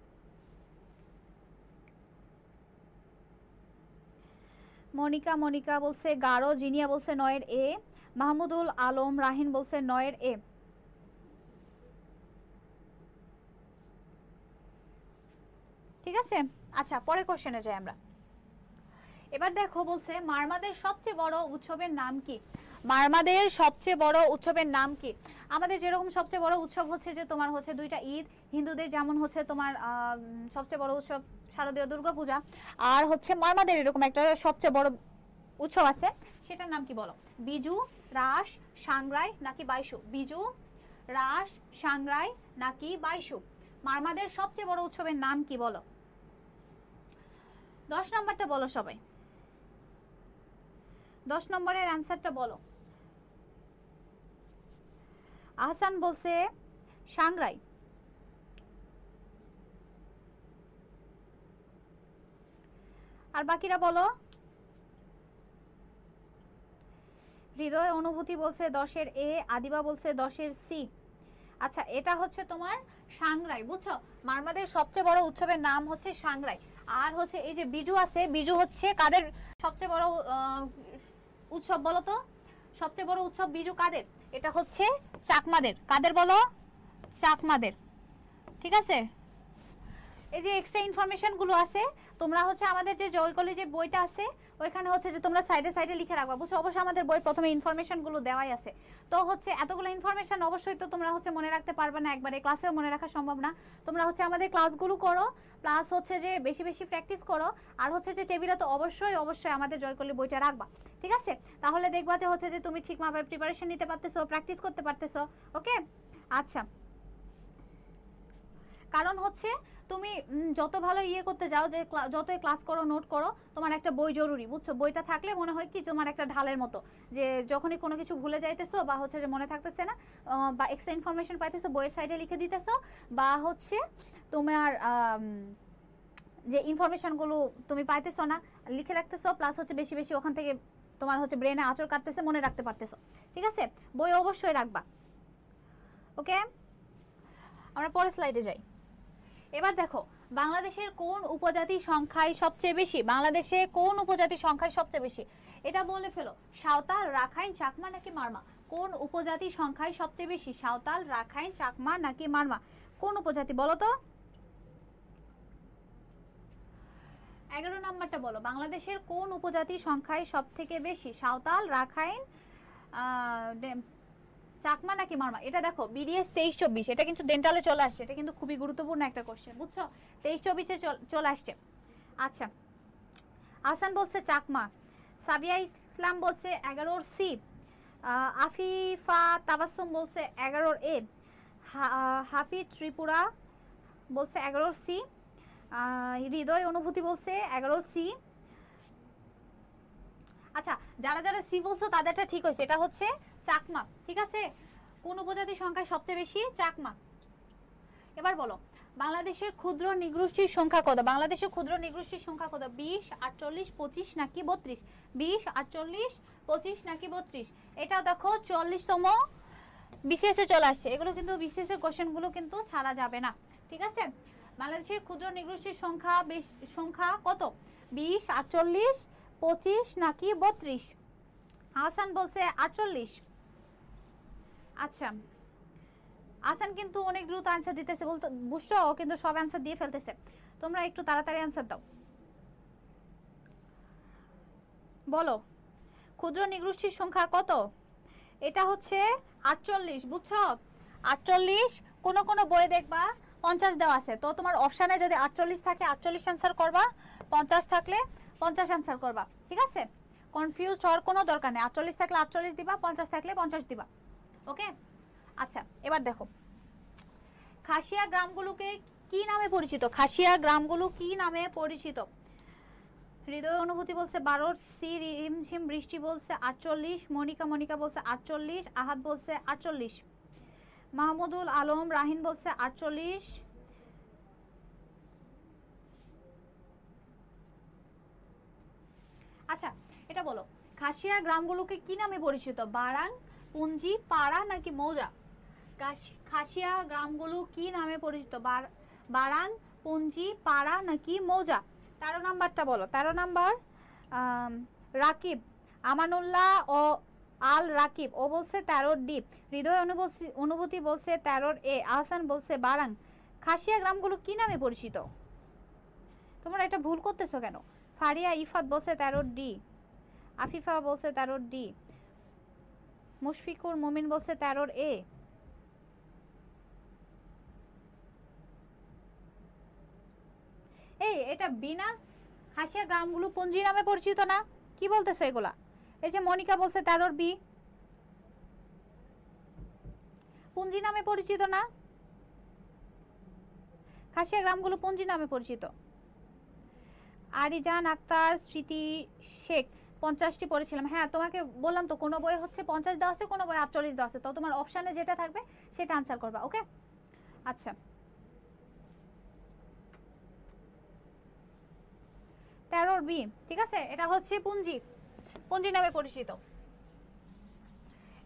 মনিকা বলছে গারো, জিনিয়া বলছে 9 এর এ, মাহমুদুল আলম রাহিন বলছে 9 এর এ। ঠিক আছে, আচ্ছা পরে কোশ্চেনে যাই আমরা। এবার দেখো বলছে মারমাদের সবচেয়ে বড় উৎসবের নাম কি? মারমাদের সবচেয়ে বড় উৎসবের নাম কি? আমাদের যেরকম সবচেয়ে বড় উৎসব হচ্ছে যে তোমার হচ্ছে দুইটা ঈদ, হিন্দুদের যেমন হচ্ছে তোমার সবচেয়ে বড় উৎসব শারদীয় দুর্গাপূজা, আর হচ্ছে মারমাদের এরকম একটা সবচেয়ে বড় উৎসব আছে, সেটার নাম কি বলো? বিজু, রাস, সাংগ্রাই নাকি বাইশু? বিজু, রাস, সাংগ্রাই নাকি বাইশু? মারমাদের সবচেয়ে বড় উৎসবের নাম কি বলো? 10 নম্বরটা বলো সবাই, 10 নম্বরের অ্যান্সারটা বলো। আহসান বলছে সাংগ্রাই। আর বাকিরা বলো। হৃদয় অনুভূতি বলছে 10 এর এ, আদিবা বলছে 10 এর সি। আচ্ছা, এটা হচ্ছে তোমার সাংগ্রাই, বুঝছো? মারমাদের সবচেয়ে বড় উৎসবের নাম হচ্ছে সাংগ্রাই। আর হচ্ছে এই যে বিজু আছে, বিজু হচ্ছে কাদের সবচেয়ে বড় উৎসব বলো তো? সবচেয়ে বড় উৎসব বিজু কাদের? এটা হচ্ছে চাকমাদের। কাদের বলো? চাকমাদের, ঠিক আছে। এই যে এক্সট্রা ইনফরমেশন গুলো আছে তোমরা হচ্ছে আমাদের যে জয়কলি যে বইটা আছে ওইখানে হচ্ছে যে তোমরা সাইডে সাইডে লিখে রাখবা, বুঝছো? অবশ্যই আমাদের বই প্রথমে ইনফরমেশন গুলো দেওয়াই আছে, তো হচ্ছে এতগুলো ইনফরমেশন অবশ্যই তো তোমরা হচ্ছে মনে রাখতে পারবে না, একবারে ক্লাসেও মনে রাখা সম্ভব না। তোমরা হচ্ছে আমাদের ক্লাসগুলো করো, প্লাস হচ্ছে যে বেশি বেশি প্র্যাকটিস করো, আর হচ্ছে যে টেবিলে তো অবশ্যই অবশ্যই আমাদের জয়কলি বইটা রাখবা, ঠিক আছে? তাহলে দেখবা যে হচ্ছে যে তুমি ঠিকভাবে প্রিপারেশন নিতে পারতেছো, প্র্যাকটিস করতে পারতেছো, ওকে? আচ্ছা, কারণ হচ্ছে তুমি যত ভালো ইয়ে করতে যাও, যে যতই ক্লাস করো, নোট করো, তোমার একটা বই জরুরি, বুঝছো? বইটা থাকলে মনে হয় কি তোমার একটা ঢালের মতো, যে যখনই কোনো কিছু ভুলে যাইতেছো বা হচ্ছে যে মনে থাকতেছে না বা এক্সট্রা ইনফরমেশন পাইতেছো, বইয়ের সাইডে লিখে দিতেছো, বা হচ্ছে তোমার যে ইনফরমেশনগুলো তুমি পাইতেছো না লিখে রাখতেছো, প্লাস হচ্ছে বেশি বেশি ওখান থেকে তোমার হচ্ছে ব্রেনে আঁচড় কাটতেছে, মনে রাখতে পারতেছো, ঠিক আছে? বই অবশ্যই রাখবা, ওকে? আমরা পরের স্লাইডে যাই। এবার দেখো বাংলাদেশের কোন উপজাতি সংখ্যায় সবচেয়ে বেশি? বাংলাদেশে কোন উপজাতি সংখ্যায় সবচেয়ে বেশি? এটা বলে ফেলো। সাঁওতাল, রাখাইন, চাকমা নাকি মারমা? কোন উপজাতি সংখ্যায় সবচেয়ে বেশি? সাঁওতাল, রাখাইন, চাকমা নাকি মারমা? কোন উপজাতি বলো তো? 11 নম্বরটা বলো। বাংলাদেশের কোন উপজাতি সংখ্যায় সবথেকে বেশি? সাঁওতাল, রাখাইন, চাকমা নাকি মারমা? এটা দেখো বিডিএস 23-24, এটা কিন্তু ডেন্টালে চলে আসছে, এটা কিন্তু খুবই গুরুত্বপূর্ণ একটা কোশ্চেন, বুঝছো? 23-24-এ চলে আসছে। আচ্ছা, আহসান বলছে চাকমা, সাবিয়া ইসলাম বলছে 11 সি, আফিফা তাবাসসুম বলছে 11 এ, হাফিজ ত্রিপুরা বলছে 11 সি, হৃদয় অনুভূতি বলছে 11 সি। আচ্ছা, যারা যারা সি বলছো তাদেরটা ঠিক হয়েছে, এটা হচ্ছে চাকমা, ঠিক আছে? কোন উপজাতি সংখ্যা সবচেয়ে বেশি? চাকমা। এবার বলো বাংলাদেশের ক্ষুদ্র নৃগোষ্ঠীর সংখ্যা কত? বাংলাদেশের ক্ষুদ্র নৃগোষ্ঠীর সংখ্যা কত? 20, 48, 25 নাকি 32? 20, 48, 25 নাকি 32? এটাও দেখো 40তম বিসিএস এ চলে আসছে। এগুলো কিন্তু বিসিএস এর কোশ্চেনগুলো কিন্তু ছাড়া যাবে না, ঠিক আছে? বাংলাদেশের ক্ষুদ্র নৃগোষ্ঠীর সংখ্যা কত? 20, 48, 25 নাকি 32? হাসান বলছে 48। আচ্ছা, হাসান কিন্তু অনেক দ্রুত आंसर দিতেছে, বলতো বুঝছো, কিন্তু সব आंसर দিয়ে ফেলতেছে। তোমরা একটু তাড়াতাড়ি आंसर দাও। বলো ক্ষুদ্র নৃগোষ্ঠীর সংখ্যা কত? এটা হচ্ছে 48, বুঝছো? 48 কোন কোন বইয়ে দেখবা 50 দেওয়া আছে, তো তোমার অপশনে যদি 48 থাকে 48 आंसर করবা, 50 থাকলে 50 आंसर করবা, ঠিক আছে? কনফিউজড হওয়ার কোনো দরকার নেই। 48 থাকলে 48 দিবা, 50 থাকলে 50 দিবা, ওকে? আচ্ছা, এবার দেখো খাসিয়া গ্রামগুলোকে কি নামে পরিচিত? খাসিয়া গ্রামগুলো কি নামে পরিচিত? হৃদয় অনুভূতি বলছে 12, সি রিমঝিম বৃষ্টি বলছে 48, মনিকা বলছে 48, আহাদ বলছে 48, মাহমুদুল আলম রাহিন বলছে 48। আচ্ছা, এটা বলো খাসিয়া গ্রামগুলোকে কি নামে পরিচিত? বারাং, পুঞ্জি, পাড়া নাকি মৌজা? খাসিয়া গ্রামগুলো কি নামে পরিচিত? বারাং, পুঞ্জি, পাড়া নাকি মৌজা? 13 নাম্বারটা বলো। 13 নাম্বার রাকিব আমানুল্লাহ ও আল রাকিব, ও বলছে 13 ডি। হৃদয় অনুভূতি বলছে 13 এ। আহসান বলছে বারাং। খাসিয়া গ্রামগুলো কি নামে পরিচিত? তোমরা এটা ভুল করতেছো কেন? ফারিয়া ইফাত বলছে 13 ডি, আফিফা বলছে 13 ডি, মুশফিকুর মুমিন বলছে 13 এ। এই এটা বিনা খাসিয়া গ্রামগুলো পুঞ্জি নামে পরিচিত না? কি বলতেছে এগুলা? এই যে মনিকা বলছে 13 বি, পুঞ্জি নামে পরিচিত না? খাসিয়া গ্রামগুলো পুঞ্জি নামে পরিচিত। আরিজান আক্তার, স্মৃতি শেখ 50টি পড়েছিলাম। হ্যাঁ, তোমাকে বললাম তো কোনো বই হচ্ছে 50 দেওয়া আছে, কোনো বই 48 দেওয়া আছে, তো তোমার অপশনে যেটা থাকবে সেটা আনসার করবা, ওকে? আচ্ছা, 13 বি, ঠিক আছে, এটা হচ্ছে পুঞ্জি নামে পরিচিত।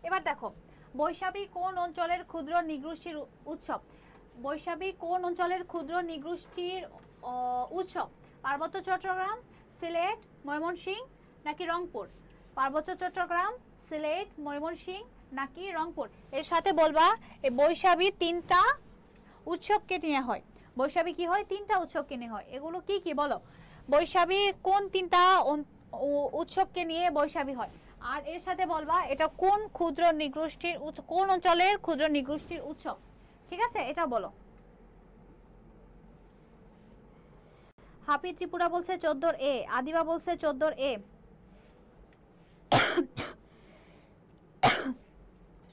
এবার দেখো বৈশাখী কোন অঞ্চলের ক্ষুদ্র নৃগোষ্ঠীর উৎসব? বৈশাখী কোন অঞ্চলের ক্ষুদ্র নৃগোষ্ঠীর উৎসব? পার্বত্য চট্টগ্রাম, সিলেট, ময়মনসিংহ নাকি রংপুর? পার্বত্য চট্টগ্রাম, সিলেট, ময়মনসিংহ নাকি রংপুর? এর সাথে বলবা এই বৈশাখী 3টা উৎসবকে নিয়ে হয়। বৈশাখী কি হয়? 3টা উৎসবকে নিয়ে হয়। এগুলো কি কি বলো? বৈশাখী কোন 3টা উৎসবকে নিয়ে বৈশাখী হয়? আর এর সাথে বলবা এটা কোন ক্ষুদ্র নৃগোষ্ঠীর কোন অঞ্চলের ক্ষুদ্র নৃগোষ্ঠীর উৎসব, ঠিক আছে? এটা বলো। হাফি ত্রিপুরা বলছে 14 এ, আদিবা বলছে 14 এ।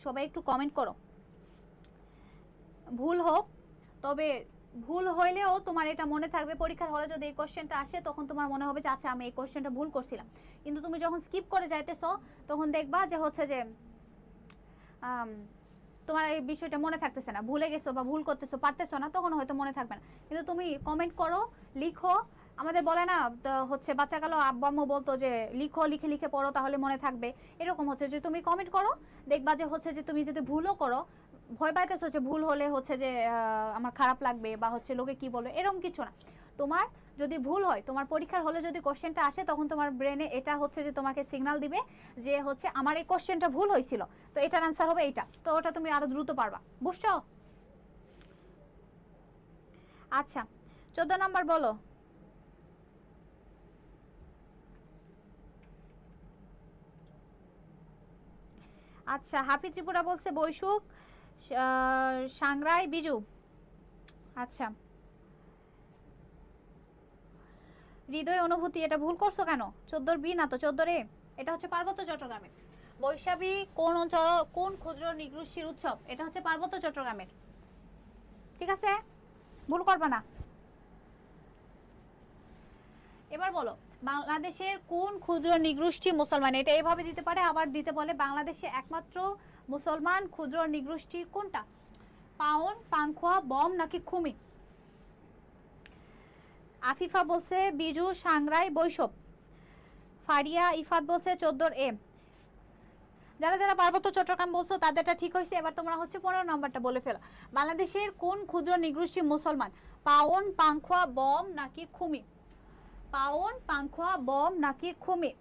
সবাই একটু কমেন্ট করো। ভুল হোক, তবে ভুল হইলেও তোমার এটা মনে থাকবে, পরীক্ষার হলে যদি এই কোশ্চেনটা আসে তখন তোমার মনে হবে যে আচ্ছা আমি এই কোশ্চেনটা ভুল করছিলাম। কিন্তু তুমি যখন স্কিপ করে যাইতেছো তখন দেখবা যে হচ্ছে যে তোমার এই বিষয়টা মনে থাকতেছে না, ভুলে গেছো বা ভুল করতেছো, পারতেছো না, তখন হয়তো মনে থাকবে না। কিন্তু তুমি কমেন্ট করো, লিখো। আমাদের বলে না হচ্ছে বাচ্চাকালে আব্বা আম্মু বলতো যে লিখো, লিখে লিখে পড়ো তাহলে মনে থাকবে। এরকম হচ্ছে যে তুমি কমেন্ট করো, দেখবা যে হচ্ছে যে তুমি যদি ভুলও করো, ভয় পাইতেছো যে ভুল হলে হচ্ছে যে আমার খারাপ লাগবে বা হচ্ছে লোকে কি বলবে, এরকম কিছু না। তোমার যদি ভুল হয়, তোমার পরীক্ষার হলে যদি কোশ্চেনটা আসে, তখন তোমার ব্রেনে এটা হচ্ছে যে তোমাকে সিগন্যাল দিবে যে হচ্ছে আমার এই কোশ্চেনটা ভুল হয়েছিল, তো এটার আনসার হবে এইটা, তো ওটা তুমি আরো দ্রুত পারবা, বুঝছো? আচ্ছা, 14 নাম্বার বলো। আচ্ছা, হাফি ত্রিপুরা বলছে বৈশুক, সাংরাই, বিজু। আচ্ছা, হৃদয় অনুভূতি, এটা ভুল করছো কেন? 14 বি না তো, 14 এ। এটা হচ্ছে পার্বত্য চট্টগ্রামের। বৈশাখী কোন অঞ্চল, কোন ক্ষুদ্র নৃগোষ্ঠীর উৎসব? এটা হচ্ছে পার্বত্য চট্টগ্রামের, ঠিক আছে? ভুল করবা না। এবার বলো বাংলাদেশের কোন ক্ষুদ্র নৃগোষ্ঠী মুসলমান? এটা এইভাবে দিতে পারে, আবার দিতে বলে বাংলাদেশে একমাত্র মুসলমান ক্ষুদ্র নৃগোষ্ঠী কোনটা? পাউন, পাংখোয়া, বম নাকি খুমি? আফিফা বলছে বিজু, সাংরাই, বৈশব। ফারিয়া ইফাত বলছে 14 এ। যারা যারা পার্বত্য চট্টগ্রাম বলছো তাদেরটা ঠিক হয়েছে। এবার তোমরা হচ্ছে 15 নাম্বারটা বলে ফেলো। বাংলাদেশের কোন ক্ষুদ্র নৃগোষ্ঠী মুসলমান? পাউন, পাংখোয়া, বম নাকি খুমি? পাউন, পাংখোয়া, বম নাকি খুমি?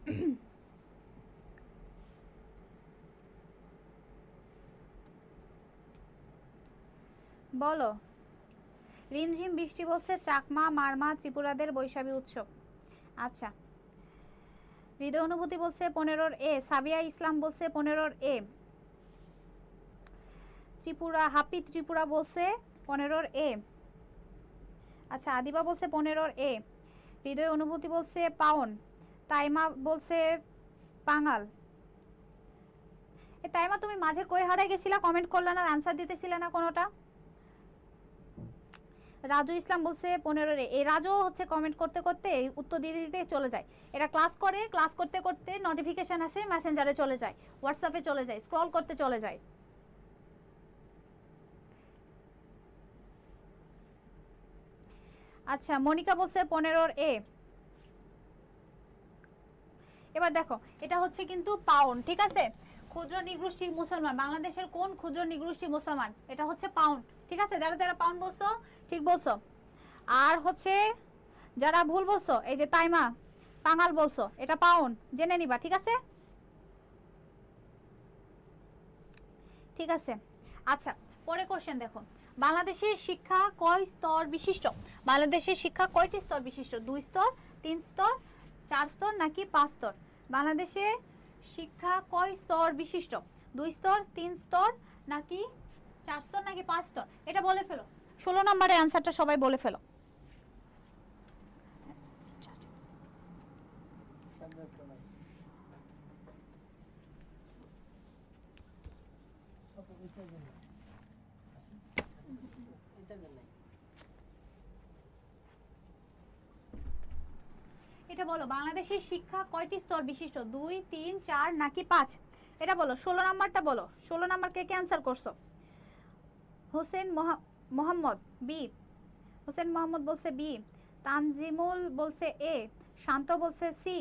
বলো। রিমঝিম বৃষ্টি বলছে চাকমা, মারমা, ত্রিপুরাদের বৈশাখী উৎসব। আচ্ছা, হৃদয় অনুভূতি বলছে 15 এ। সাবিয়া ইসলাম বলছে 15 এ। ত্রিপুরা হাপি ত্রিপুরা বলছে 15 এ। আচ্ছা, আদিবা বলছে 15 এ। হৃদয় অনুভূতি বলছে পাউন। তাইমা বলছে পাঙ্গাল। এ তাইমা, তুমি মাঝে কই হারাই গেছিলা? কমেন্ট করলা না, আনসার দিতেছিলে না কোনোটা। রাজু ইসলাম বলছে 15 এ। এই রাজু হচ্ছে কমেন্ট করতে করতে উত্তর দিয়ে দিতে চলে যায়। এরা ক্লাস করে, ক্লাস করতে করতে নোটিফিকেশন আসে, মেসেঞ্জারে চলে যায়, হোয়াটসঅ্যাপে চলে যায়, স্ক্রল করতে চলে যায়। আচ্ছা, মনিকা বলছে 15 এ। এবার দেখো, এটা হচ্ছে কিন্তু পাউন্ড, ঠিক আছে? ক্ষুদ্র নৃগোষ্ঠী মুসলমান, বাংলাদেশের কোন ক্ষুদ্র নৃগোষ্ঠী মুসলমান? এটা হচ্ছে পাউন্ড, ঠিক আছে? যারা যারা পাউন্ড বলছো ঠিক বলছো। আর হচ্ছে যারা ভুল বলছো, এই যে তাইমা পাঙ্গাল বলছো, এটা পাউন্ড, জেনে নিবা, ঠিক আছে? ঠিক আছে। আচ্ছা, পরে কোশ্চেন দেখো। বাংলাদেশের শিক্ষা কয় স্তর বিশিষ্ট? বাংলাদেশের শিক্ষা কয়টি স্তর বিশিষ্ট? 2 স্তর, 3 স্তর, 4 স্তর নাকি 5 স্তর? বাংলাদেশে শিক্ষা কয় স্তর বিশিষ্ট? 2 স্তর, 3 স্তর নাকি 4 স্তর নাকি 5 স্তর? এটা বলে ফেলো। 16 নম্বরের অ্যানসারটা সবাই বলে ফেলো। এটা বলো, বাংলাদেশের শিক্ষা কয়টি স্তর বিশিষ্ট? 2, 3, 4 নাকি 5? এটা বলো। 16 নাম্বারটা বলো। 16 নাম্বার কে ক্যান্সেল করছো? হোসেন মোহাম্মদ বি। হোসেন মোহাম্মদ বলছে বি। তানজিমুল বলছে এ। শান্ত বলছে সি।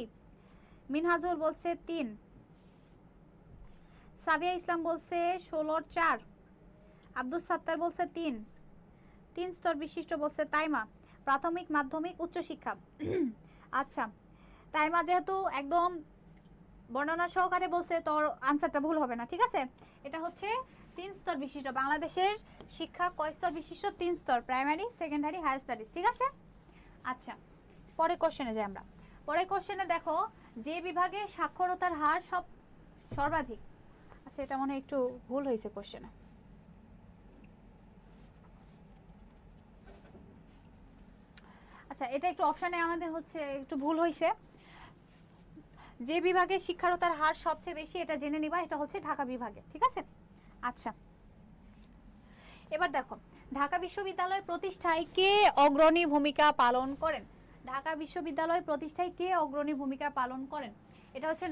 মিনহাজুল বলছে 3। সাবিয়া ইসলাম বলছে 16 4। আব্দুল সাত্তার বলছে 3। 3 স্তর বিশিষ্ট বলছে তাইমা। প্রাথমিক, মাধ্যমিক, উচ্চ শিক্ষা। আচ্ছা, তাইমা যেহেতু একদম বর্ণনা সহকারে বলছে, তোর আনসারটা ভুল হবে না, ঠিক আছে? এটা হচ্ছে 3 স্তর বিশিষ্ট। বাংলাদেশের শিক্ষা কয় স্তর বিশিষ্ট? 3 স্তর, প্রাইমারি, সেকেন্ডারি, হায়ার স্টাডিজ, ঠিক আছে? আচ্ছা, পরে কোশ্চেনে যাই আমরা। পরে কোশ্চেনে দেখো, যে বিভাগে সাক্ষরতার হার সর্বাধিক। আচ্ছা, এটা মনে হয় একটু ভুল হয়েছে কোশ্চেনে। আচ্ছা, এটা একটু অপশনে আমাদের হচ্ছে একটু ভুল হয়েছে। যে বিভাগে শিক্ষারতার হার সবচেয়ে বেশি এটা জেনে নিবা, এটা হচ্ছে ঢাকা বিভাগে, ঠিক আছে? আচ্ছা, এবার দেখো, ঢাকা বিশ্ববিদ্যালয় প্রতিষ্ঠায় কে অগ্রণী ভূমিকা পালন করেন? ঢাকা বিশ্ববিদ্যালয় প্রতিষ্ঠায় কে অগ্রণী ভূমিকা পালন করেন? এটা হচ্ছে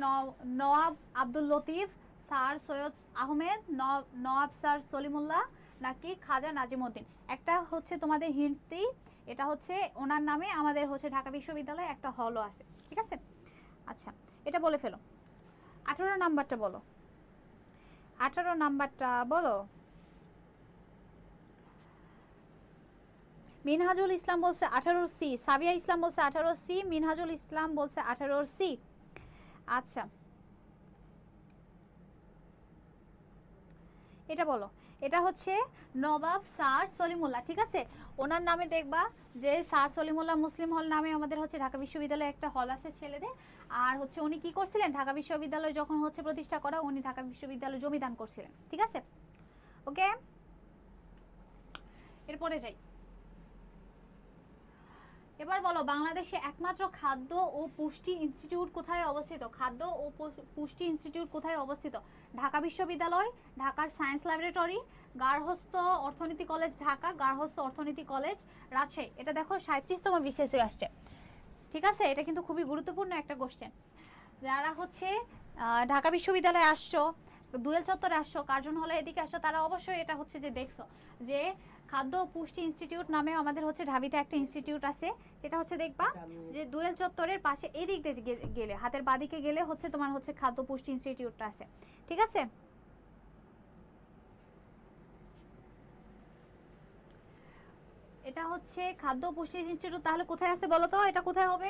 নওয়াব আব্দুল লতিফ, স্যার সৈয়দ আহমেদ, নওয়াব স্যার সলিমুল্লাহ নাকি খাজা নাজিমউদ্দিন? একটা হচ্ছে তোমাদের হিন্টস দিই, এটা হচ্ছে ওনার নামে আমাদের হচ্ছে ঢাকা বিশ্ববিদ্যালয়ে একটা হলও আছে, ঠিক আছে? আচ্ছা, এটা বলে ফেলো। 18 নাম্বারটা বলো। 18 নাম্বারটা বলো। মিনহাজুল ইসলাম বলছে 18 সি। সাবিয়া ইসলাম বলছে 18 সি। মিনহাজুল ইসলাম বলছে 18 সি। আচ্ছা, এটা বলো। এটা হচ্ছে নবাব স্যার সলিমুল্লাহ, ঠিক আছে? ওনার নামে দেখবা যে স্যার সলিমুল্লাহ মুসলিম হল নামে আমাদের হচ্ছে ঢাকা বিশ্ববিদ্যালয়ে একটা হল আছে ছেলেদের। আর হচ্ছে উনি কি করছিলেন, ঢাকা বিশ্ববিদ্যালয় যখন হচ্ছে প্রতিষ্ঠা করা, উনি ঢাকা বিশ্ববিদ্যালয় জমিদান করছিলেন, ঠিক আছে? ওকে, এরপরে যাই। এবার বলো, বাংলাদেশে একমাত্র খাদ্য ও পুষ্টি ইনস্টিটিউট কোথায় অবস্থিত? খাদ্য ও পুষ্টি ইনস্টিটিউট কোথায় অবস্থিত? ঢাকা বিশ্ববিদ্যালয়, ঢাকার সায়েন্স ল্যাবরেটরি, গার্হস্থ্য অর্থনীতি কলেজ ঢাকা, গার্হস্থ্য অর্থনীতি কলেজ রাজশাহী। এটা দেখো 37তম বিসিএসে আসছে, ঠিক আছে? এটা কিন্তু খুবই গুরুত্বপূর্ণ একটা কোশ্চেন। যারা হচ্ছে ঢাকা বিশ্ববিদ্যালয়ে আসছো, দুয়েল চত্বরে আসছো, কার্জন হলে এদিকে আসছো, তারা অবশ্যই এটা হচ্ছে যে দেখছো যে খাদ্য পুষ্টি ইনস্টিটিউট নামে আমাদের হচ্ছে ঢাবিতে একটা ইনস্টিটিউট আছে, এটা হচ্ছে দেখবা যে দুয়েল চত্বরের পাশে এদিক দিয়ে গেলে, হাতের বাদিকে গেলে হচ্ছে তোমার হচ্ছে খাদ্য পুষ্টি ইনস্টিটিউটটা আছে, ঠিক আছে। এটা হচ্ছে খাদ্য পুষ্টি ইনস্টিটিউট, তাহলে কোথায় আছে বলো তো, এটা কোথায় হবে?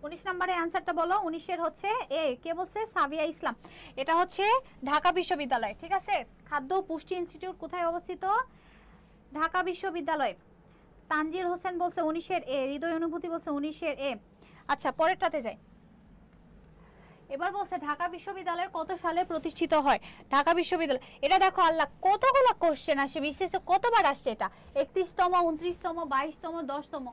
19 নম্বরে অ্যানসারটা বলো। 19 হচ্ছে এ, কে বলছে? সাবিয়া ইসলাম। এটা হচ্ছে ঢাকা বিশ্ববিদ্যালয়, ঠিক আছে। খাদ্য পুষ্টি ইনস্টিটিউট কোথায় অবস্থিত? ঢাকা বিশ্ববিদ্যালয়। তানজির হোসেন বলছে 19 এ, হৃদয় অনুভূতি বলছে 19 এ। আচ্ছা পরেরটাতে যাই। এবার বলছে ঢাকা বিশ্ববিদ্যালয় কত সালে প্রতিষ্ঠিত হয়? ঢাকা বিশ্ববিদ্যালয়, এটা দেখো আল্লাহ কতগুলো কোশ্চেন আসে, বিসিএসে কতবার আসছে এটা, 31তম, 29তম, 22তম, 10তম।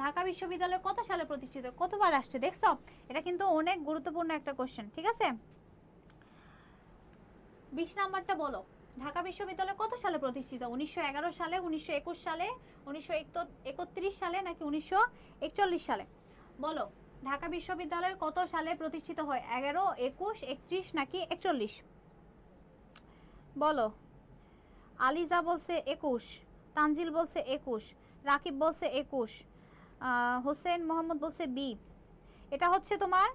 ঢাকা বিশ্ববিদ্যালয় কত সালে প্রতিষ্ঠিত, কতবার আসছে দেখছো? এটা কিন্তু অনেক গুরুত্বপূর্ণ একটা কোশ্চেন, ঠিক আছে। 20 নাম্বারটা বলো, ঢাকা বিশ্ববিদ্যালয় কত সালে প্রতিষ্ঠিত? 1911 সালে, 1921 সালে, 1931 সালে নাকি 1941 সালে? বলো ঢাকা বিশ্ববিদ্যালয় কত সালে প্রতিষ্ঠিত হয়? 11, 21, 31 নাকি 41? বলো। আলিজা বলছে 21, তানজিল বলছে 21, রাকিব বলছে 21, হোসেন মোহাম্মদ বলছে বি। এটা হচ্ছে তোমার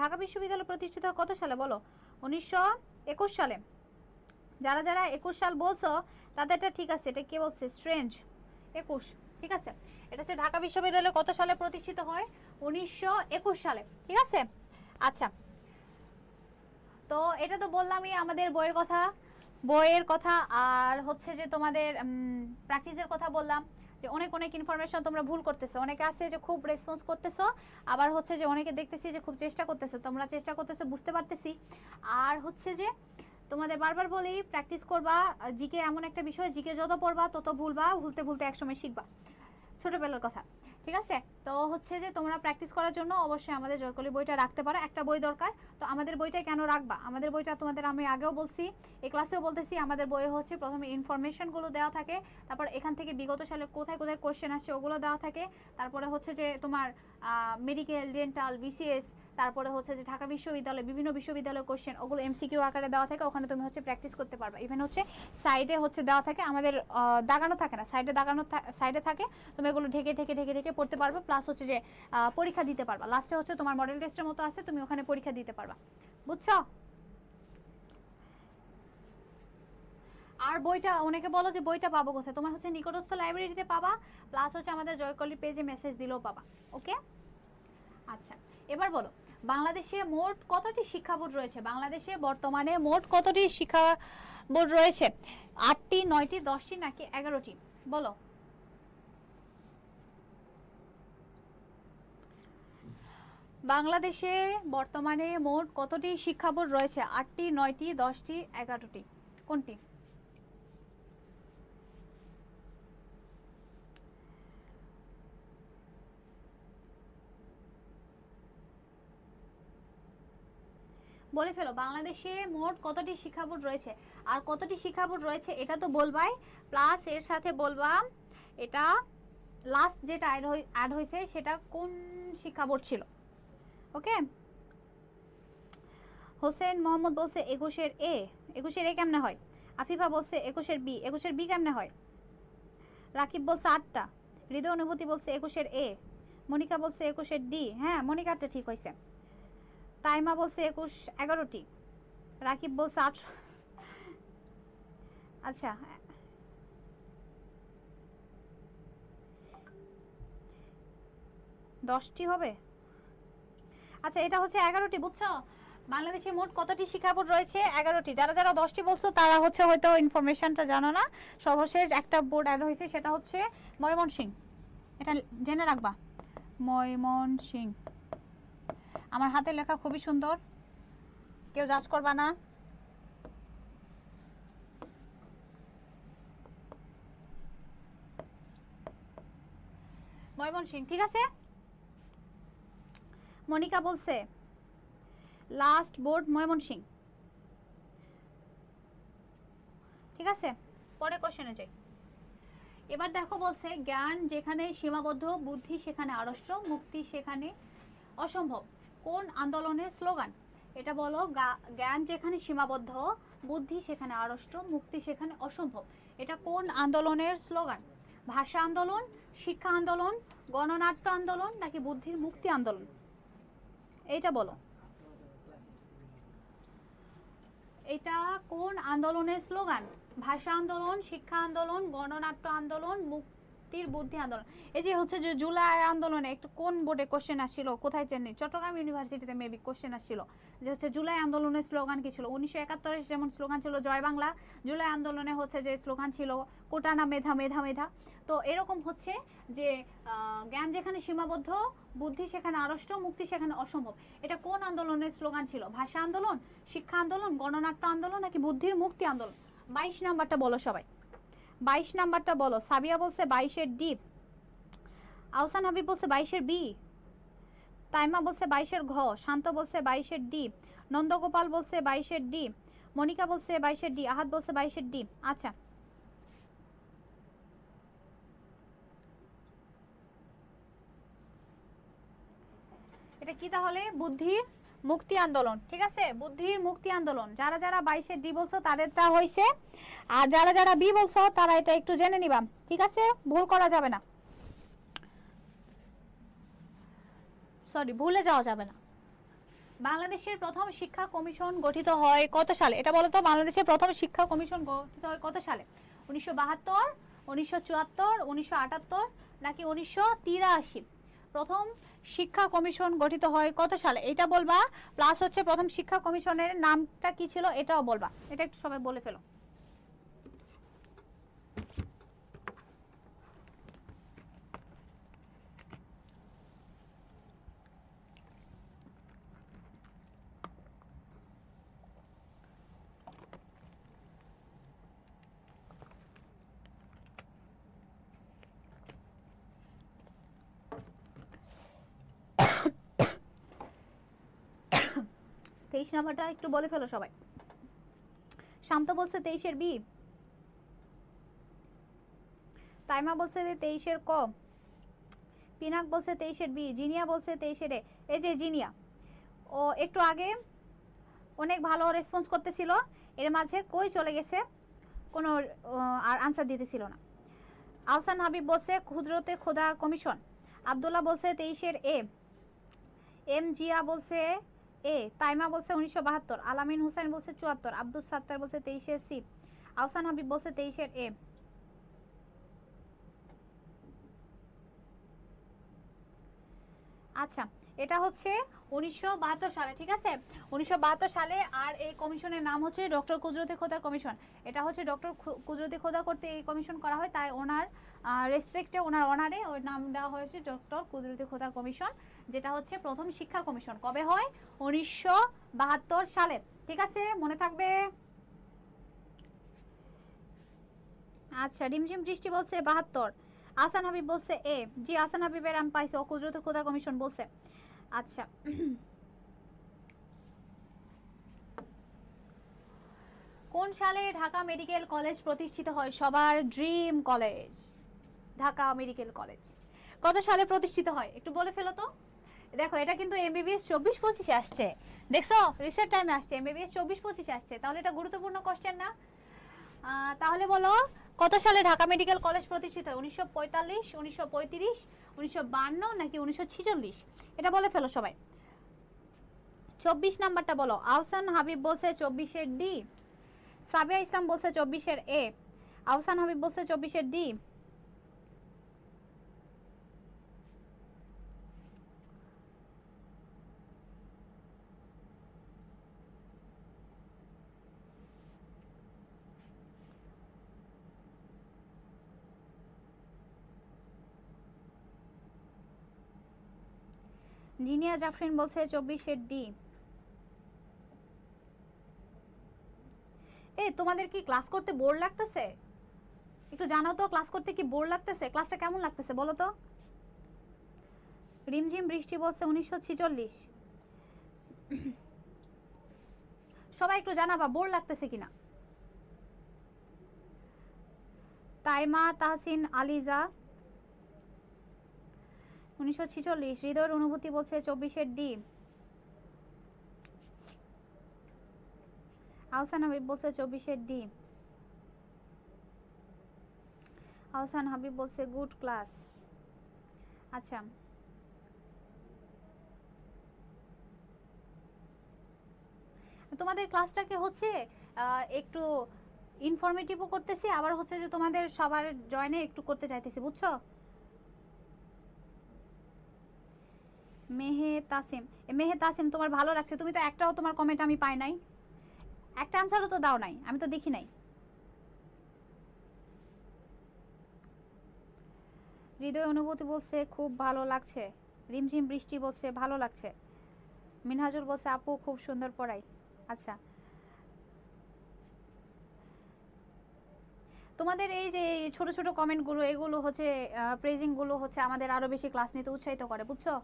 ঢাকা বিশ্ববিদ্যালয় প্রতিষ্ঠিত কত সালে বলো? 1921 সালে। যারা যারা 21 সাল বলছো তাদেরটা ঠিক আছে, এটা কে বলছে? স্ট্রেঞ্জ। 21, ঠিক আছে। এটা হচ্ছে ঢাকা বিশ্ববিদ্যালয় কত সালে প্রতিষ্ঠিত হয়? 1921 সালে, ঠিক আছে। আচ্ছা, তো এটা তো বললামই আমাদের বইয়ের কথা আর হচ্ছে যে তোমাদের প্র্যাকটিসের কথা বললাম, যে অনেক অনেক ইনফরমেশন তোমরা ভুল করতেছো, অনেকে আছে যে খুব রেসপন্স করতেছো, আবার হচ্ছে যে অনেকে দেখতেছি যে খুব চেষ্টা করতেছো, তোমরা চেষ্টা করতেছো বুঝতে পারতেছি। আর হচ্ছে যে তোমাদের বারবার বলি প্র্যাকটিস করবা, জিকে এমন একটা বিষয়, জিকে যত পড়বা তত ভুলবা, ভুলতে ভুলতে একসময় শিখবা, ছোটবেলার কথা, ঠিক আছে। তো হচ্ছে যে তোমরা প্র্যাকটিস করার জন্য অবশ্যই আমাদের জয়কলি বইটা রাখতে পারো, একটা বই দরকার। তো আমাদের বইটা কেন রাখবা? আমাদের বইটা তোমাদের আমি আগেও বলছি, এই ক্লাসেও বলতেছি, আমাদের বইয়ে হচ্ছে প্রথমে ইনফরমেশনগুলো দেওয়া থাকে, তারপর এখান থেকে বিগত সালে কোথায় কোথায় কোশ্চেন আসছে ওগুলো দেওয়া থাকে, তারপরে হচ্ছে যে তোমার মেডিকেল, ডেন্টাল, বিসিএস, তারপরে হচ্ছে যে ঢাকা বিশ্ববিদ্যালয়, বিভিন্ন বিশ্ববিদ্যালয় কোশ্চেন, ওগুলো এমসিকিউ আকারে দেওয়া থাকে, ওখানে তুমি হচ্ছে প্র্যাকটিস করতে পারবা। ইভেন হচ্ছে সাইডে হচ্ছে দেওয়া থাকে, আমাদের দাগানো থাকে না, সাইডে থাকে, তুমি এগুলো ঢেকে ঢেকে ঢেকে ঢেকে পড়তে পারবে, প্লাস হচ্ছে যে পরীক্ষা দিতে পারবা, লাস্টে হচ্ছে তোমার মডেল টেস্টের মতো আছে, তুমি ওখানে পরীক্ষা দিতে পারবা, বুঝছো? আর বইটা অনেকে বলো যে বইটা পাবো কোথায়, তোমার হচ্ছে নিকটস্থ লাইব্রেরিতে পাবা, প্লাস হচ্ছে আমাদের জয়কলি পেজে মেসেজ দিলেও পাবা, ওকে। আচ্ছা, এবার বলো বাংলাদেশে মোট কতটি শিক্ষা বোর্ড রয়েছে? বাংলাদেশে বর্তমানে মোট কতটি শিক্ষা বোর্ড রয়েছে? 8টি, 9টি, 10টি নাকি 11টি? বলো। বাংলাদেশে বর্তমানে মোট কতটি শিক্ষা বোর্ড রয়েছে? 8টি, 9টি, 10টি, 11টি? কোনটি? বলে ফেলো বাংলাদেশে মোট কতটি শিক্ষা বোর্ড রয়েছে, আর কতটি শিক্ষা বোর্ড রয়েছে এটা তো বলবাই, প্লাস এর সাথে বলবা এটা লাস্ট যেটা অ্যাড হয়েছে সেটা কোন শিক্ষা বোর্ড ছিল, ওকে। হোসেন মোহাম্মদ বলছে 21-এর এ। 21-এর এ কেমনে হয়? আফিফা বলছে 21-এর বি। 21-এর বি কেমনে হয়? রাকিব বলছে 8টা। হৃদয় অনুভূতি বলছে 21-এর এ। মনিকা বলছে 21-এর ডি। হ্যাঁ মনিকাটা ঠিক হয়েছে। তাইমা বলছে 11টি। রাকিব বলছে 8। আচ্ছা, 10টি হবে। আচ্ছা, এটা হচ্ছে 11টি, বুঝছো? বাংলাদেশে মোট কতটি শিক্ষা বোর্ড রয়েছে? 11টি। যারা যারা 10টি বলছো তারা হচ্ছে হয়তো ইনফরমেশনটা জানো না। সর্বশেষ একটা বোর্ড অ্যাড হয়েছে, সেটা হচ্ছে ময়মনসিংহ। এটা জেনে রাখবা, ময়মনসিংহ। আমার হাতের লেখা খুবই সুন্দর, কেউ জাজ করবা না। ময়মনসিংহ, ঠিক আছে। মনিকা বলছে লাস্ট বোর্ড ময়মনসিংহ, ঠিক আছে। পরে কোশ্চেনে যাই। এবার দেখো বলছে জ্ঞান যেখানে সীমাবদ্ধ, বুদ্ধি সেখানে আড়ষ্ট, মুক্তি সেখানে অসম্ভব। কোন আন্দোলনের স্লোগান? এটা বলো, জ্ঞান যেখানে সীমাবদ্ধ, বুদ্ধি সেখানে আড়ষ্ট, মুক্তি সেখানে অসম্ভব। এটা কোন আন্দোলনের স্লোগান? ভাষা আন্দোলন, শিক্ষা আন্দোলন, গণনাট্য আন্দোলন নাকি বুদ্ধির মুক্তি আন্দোলন? এইটা বলো। এটা কোন আন্দোলনের স্লোগান? ভাষা আন্দোলন, শিক্ষা আন্দোলন, গণনাট্য আন্দোলন, মুক্তির বুদ্ধি আন্দোলন। এই যে হচ্ছে যে জুলাই আন্দোলনে একটু কোন বোর্ডে কোশ্চেন আসছিল, কোথায় জানি, চট্টগ্রাম ইউনিভার্সিটিতে মেবি কোশ্চেন আসছিল যে হচ্ছে জুলাই আন্দোলনের স্লোগান কি ছিল। 1971 যেমন স্লোগান ছিল জয় বাংলা, জুলাই আন্দোলনে হচ্ছে যে স্লোগান ছিল কোটা না মেধা, মেধা মেধা। তো এরকম হচ্ছে যে জ্ঞান যেখানে সীমাবদ্ধ, বুদ্ধি সেখানে আড়ষ্ট, মুক্তি সেখানে অসম্ভব। এটা কোন আন্দোলনের স্লোগান ছিল? ভাষা আন্দোলন, শিক্ষা আন্দোলন, গণনাট্য আন্দোলন নাকি বুদ্ধির মুক্তি আন্দোলন? 22 নাম্বারটা বলো সবাই, 22 নাম্বারটা বলো। সাবিয়া বলছে 22-এর ডি, আহসান হাবিব বলছে 22-এর বি, তাইমা বলছে 22-এর ঘ, শান্ত বলছে 22-এর ডি, নন্দগোপাল বলছে 22-এর ডি, মনিকা বলছে 22-এর ডি, আহাদ বলছে 22-এর ডি। আচ্ছা, এটা কি তাহলে? বুদ্ধির মুক্তি আন্দোলন। ঠিক আছে, বুদ্ধির মুক্তি আন্দোলন। যারা যারা 22-এর ডি বলছো তাদেরটা হইছে, আর যারা যারা বি বলছো তারা এটা একটু জেনে নিবা। ঠিক আছে, ভুল করা যাবে না, সরি ভুলে যাওয়া যাবে না। বাংলাদেশের প্রথম শিক্ষা কমিশন গঠিত হয় কত সালে? এটা বলো তো, বাংলাদেশের প্রথম শিক্ষা কমিশন গঠিত হয় কত সালে? 1972, 1974, 1978 নাকি 1983? প্রথম শিক্ষা কমিশন গঠিত হয় কত সালে এটা বলবা, প্লাস হচ্ছে প্রথম শিক্ষা কমিশনের নামটা কি ছিল এটাও বলবা। এটা একটু সবাই বলে ফেলো। তেইশ নাম্বারটা একটু বলে ফেলো সবাই। শান্ত বলছে 23-এর বি, তাইমা বলছে 23-এর ক, পিনাক বলছে 23-এর বি, জিনিয়া বলছে 23-এর এ। এই যে জিনিয়া, ও একটু আগে অনেক ভালো রেসপন্স করতেছিল, এর মাঝে কই চলে গেছে, কোনো আর আনসার দিতেছিল না। আহসান হাবিব বলছে ক্ষুদ্রতে খোদা কমিশন, আব্দুল্লাহ বলছে 23-এর এ, এম জিয়া বলছে এ, তাইমা বলছে 1972, আলামিন হুসাইন বলছে 74, আব্দুল সাত্তার বলছে 23-এর সি, আহসান হাবিব বলছে 23-এর এ। আচ্ছা, এটা হচ্ছে 1972 সালে। ঠিক আছে, 1972 সালে। আর এই কমিশনের নাম হচ্ছে ডক্টর কুদরতি খোদা কমিশন। এটা হচ্ছে ডক্টর কুদরতি খোদা করতে এই কমিশন করা হয়, তাই ওনার রেসপেক্টে, ওনার অনারে ওর নাম দেওয়া হয়েছে ডক্টর কুদরতি খোদা কমিশন, যেটা হচ্ছে প্রথম শিক্ষা কমিশন। কবে হয়? 1972 সালে। ঠিক আছে, মনে থাকবে। আচ্ছা, রিমঝিম বৃষ্টি বলছে 72, আহসান হাবিব বলছে এ। জি, আহসান হাবিবের আমি পাইছি, ও কুদরতি খোদা কমিশন বলছে। আচ্ছা, কোন সালে ঢাকা মেডিকেল কলেজ প্রতিষ্ঠিত হয়? সবার dream college, Dhaka medical college. কত সালে প্রতিষ্ঠিত হয় একটু বলে ফেলো তো। দেখো, এটা কিন্তু এমবিবিএস 24-25 আসছে, দেখছো রিসেন্ট টাইমে আসছে, এমবিবিএস 24-25 আসছে, তাহলে এটা গুরুত্বপূর্ণ কোশ্চেন না? তাহলে বলো, কত সালে ঢাকা মেডিকেল কলেজ প্রতিষ্ঠিত হয়? 1945, 1935, 1952 নাকি 1946? এটা বলে ফেলো সবাই। 24 নাম্বারটা বলো। আহসান হাবিব বলছে 24-এর ডি, সাবিয়া ইসলাম বলছে 24-এর এ, আহসান হাবিব বলছে 24-এর ডি। জিনিয়া জাফরিন বলছে 24-এর ডি। তোমাদের কি ক্লাস করতে বোর লাগতেছে? একটু জানাও তো, ক্লাস করতে কি বোর লাগতেছে? ক্লাসটা কেমন লাগতেছে বলো তো। রিমঝিম বৃষ্টি বলছে 1946। সবাই একটু জানাবা বোর লাগতেছে কিনা। তাইমা তাহসিন আলিজা 1946। হৃদয়ের অনুভূতি বলছে 24-এর ডি। আহসান হাবিব বলছে 24-এর ডি। আহসান হাবিব বলছে গুড ক্লাস। আচ্ছা, তোমাদের ক্লাসটাকে হচ্ছে একটু ইনফরমেটিভও করতেছি, আবার হচ্ছে যে তোমাদের সবার জয়েনে একটু করতে চাইতেছি, বুঝছো? মেহে তাসিম তোমার ভালো লাগছে? তুমি তো একটাও তোমার কমেন্ট আমি পাই নাই, একটা আনসারও তো দাও নাই, আমি তো দেখি নাই। হৃদয় অনুভূতি বলছে খুব ভালো লাগছে। রিমঝিম বৃষ্টি বলছে ভালো লাগছে। মিনহাজুল বলছে আপু খুব সুন্দর পড়াই। আচ্ছা, তোমাদের এই যে ছোট ছোট কমেন্টগুলো, এগুলো হচ্ছে প্রেজিংগুলো হচ্ছে আমাদের আরো বেশি ক্লাস নিতে উৎসাহিত করে, বুঝছো?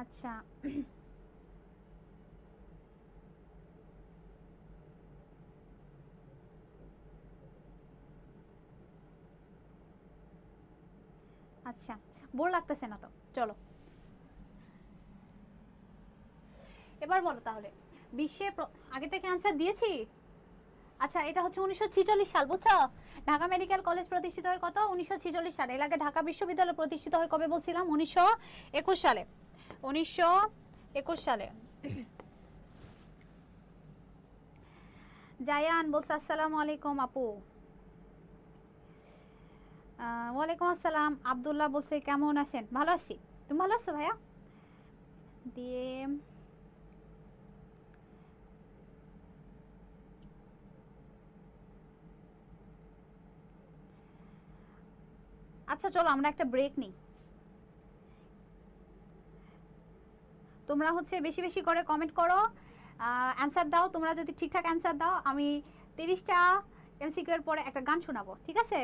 আচ্ছা, আচ্ছা, বোর লাগতেছে না তো? চলো এবার বলো তাহলে, বিশ্বে আগেটাকে আনসার দিয়েছি। আচ্ছা, এটা হচ্ছে 1946 সাল, বুঝছো? ঢাকা মেডিকেল কলেজ প্রতিষ্ঠিত হয় কত? 1946 সালে। এর আগে ঢাকা বিশ্ববিদ্যালয় প্রতিষ্ঠিত হয় কবে বলছিলাম? 1921 সালে। 1921 সালে। জায়ান বলছে আসসালামু আলাইকুম আপু। ওয়ালাইকুম আসসালাম। আব্দুল্লাহ বলছে কেমন আছেন? ভালো আছি। তুমি ভালো আছো ভাইয়া? দিয়ে আচ্ছা, চলো আমরা একটা ব্রেক নিই। তোমরা হচ্ছে বেশি বেশি করে কমেন্ট করো, অ্যান্সার দাও। তোমরা যদি ঠিকঠাক অ্যান্সার দাও, আমি 30টা এমসিকিউ এর পরে একটা গান শোনাবো, ঠিক আছে?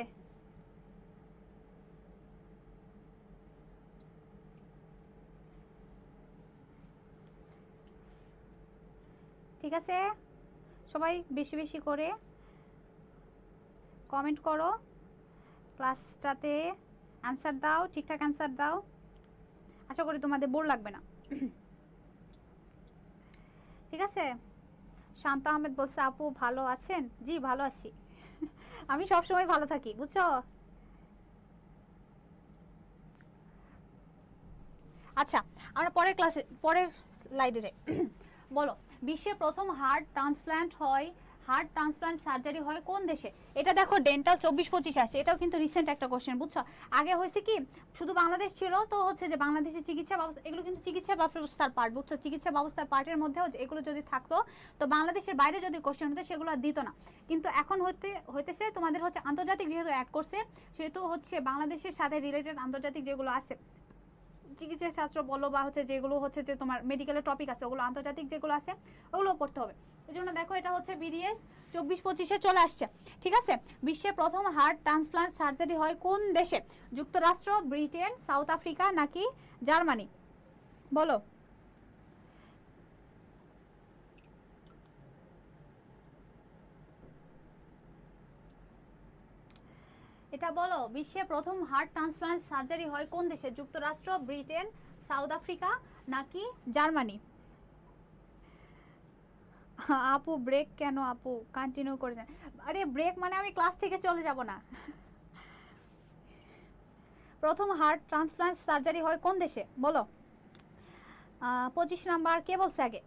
ঠিক আছে, সবাই বেশি বেশি করে কমেন্ট করো, ক্লাসটাতে অ্যান্সার দাও, ঠিকঠাক অ্যান্সার দাও। আশা করি তোমাদের বোর লাগবে না, ঠিক আছে? শান্ত আহমেদ বলছে আপু ভালো আছেন? জি ভালো আছি। আমি সব সময় ভালো থাকি, বুঝছো? আচ্ছা, আমরা পরের ক্লাসে পরের স্লাইডে যাই। বলো, বিশ্বে প্রথম হার্ট ট্রান্সপ্ল্যান্ট হয়, হার্ট ট্রান্সপ্ল্যান্ট সার্জারি হয় কোন দেশে? এটা দেখো ডেন্টাল 24-25 আসছে, এটাও কিন্তু রিসেন্ট একটা কোশ্চেন, বুঝছো? আগে হয়েছে কি, শুধু বাংলাদেশ ছিল, তো হচ্ছে যে বাংলাদেশের চিকিৎসা ব্যবস্থা, এগুলো কিন্তু চিকিৎসা ব্যবস্থার পার্ট, বুঝছো? চিকিৎসা ব্যবস্থার পার্টের মধ্যেও এগুলো যদি থাকতো, তো বাংলাদেশের বাইরে যদি কোশ্চেন হতো সেগুলো আর দিত না। কিন্তু এখন হইতেছে তোমাদের হচ্ছে আন্তর্জাতিক যেহেতু অ্যাড করছে, সেহেতু হচ্ছে বাংলাদেশের সাথে রিলেটেড আন্তর্জাতিক যেগুলো আছে, চিকিৎসা শাস্ত্র বলো বা হচ্ছে যেগুলো হচ্ছে যে তোমার মেডিকেলের টপিক আছে, ওগুলো আন্তর্জাতিক যেগুলো আছে ওগুলো পড়তে হবে। এই জন্য দেখো এটা হচ্ছে বিডিএস 24-25-এ চলে আসছে, ঠিক আছে? বিশ্বে প্রথম হার্ট ট্রান্সপ্লান্ট সার্জারি হয় কোন দেশে? যুক্তরাষ্ট্র, ব্রিটেন, সাউথ আফ্রিকা নাকি জার্মানি? বলো। এটা বলো, বিশ্বে প্রথম হার্ট ট্রান্সপ্লান্ট সার্জারি হয় কোন দেশে? যুক্তরাষ্ট্র, ব্রিটেন, সাউথ আফ্রিকা নাকি জার্মানি? আপু ব্রেক কেন? আপু কন্টিনিউ করেছেন। আরে ব্রেক মানে আমি ক্লাস থেকে চলে যাব না। প্রথম হার্ট ট্রান্সপ্লান্ট সার্জারি হয় কোন দেশে? বলো। 25 নাম্বার কে বলছে আগে?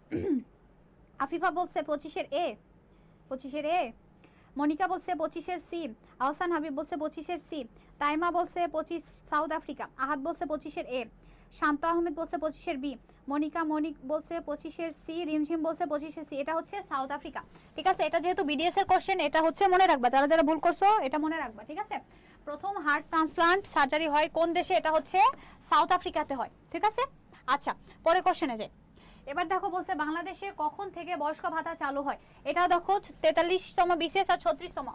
আফিফা বলছে 25-এর এ। 25-এর এ। মনিকা বলছে 25-এর সি। আহসান হাবিব বলছে 25-এর সি। তাইমা বলছে 25 সাউথ আফ্রিকা। আহাদ বলছে 25-এর এ। শান্ত আহমেদ বলছে 25-এর বি। মনিক বলছে 25-এর সি। রিমঝিম বলছে 25-এর সি। এটা হচ্ছে সাউথ আফ্রিকা, ঠিক আছে? এটা যেহেতু বিডিএস এর কোশ্চেন, এটা হচ্ছে মনে রাখবা, যারা যারা ভুল করছো এটা মনে রাখবা, ঠিক আছে? প্রথম হার্ট ট্রান্সপ্লান্ট সার্জারি হয় কোন দেশে? এটা হচ্ছে সাউথ আফ্রিকাতে হয়, ঠিক আছে? আচ্ছা, পরে কোশ্চেনে যাই। এবার দেখো বলছে বাংলাদেশে কখন থেকে বয়স্ক ভাতা চালু হয়। এটা দেখো 43তম বিসিএস আর 36তম।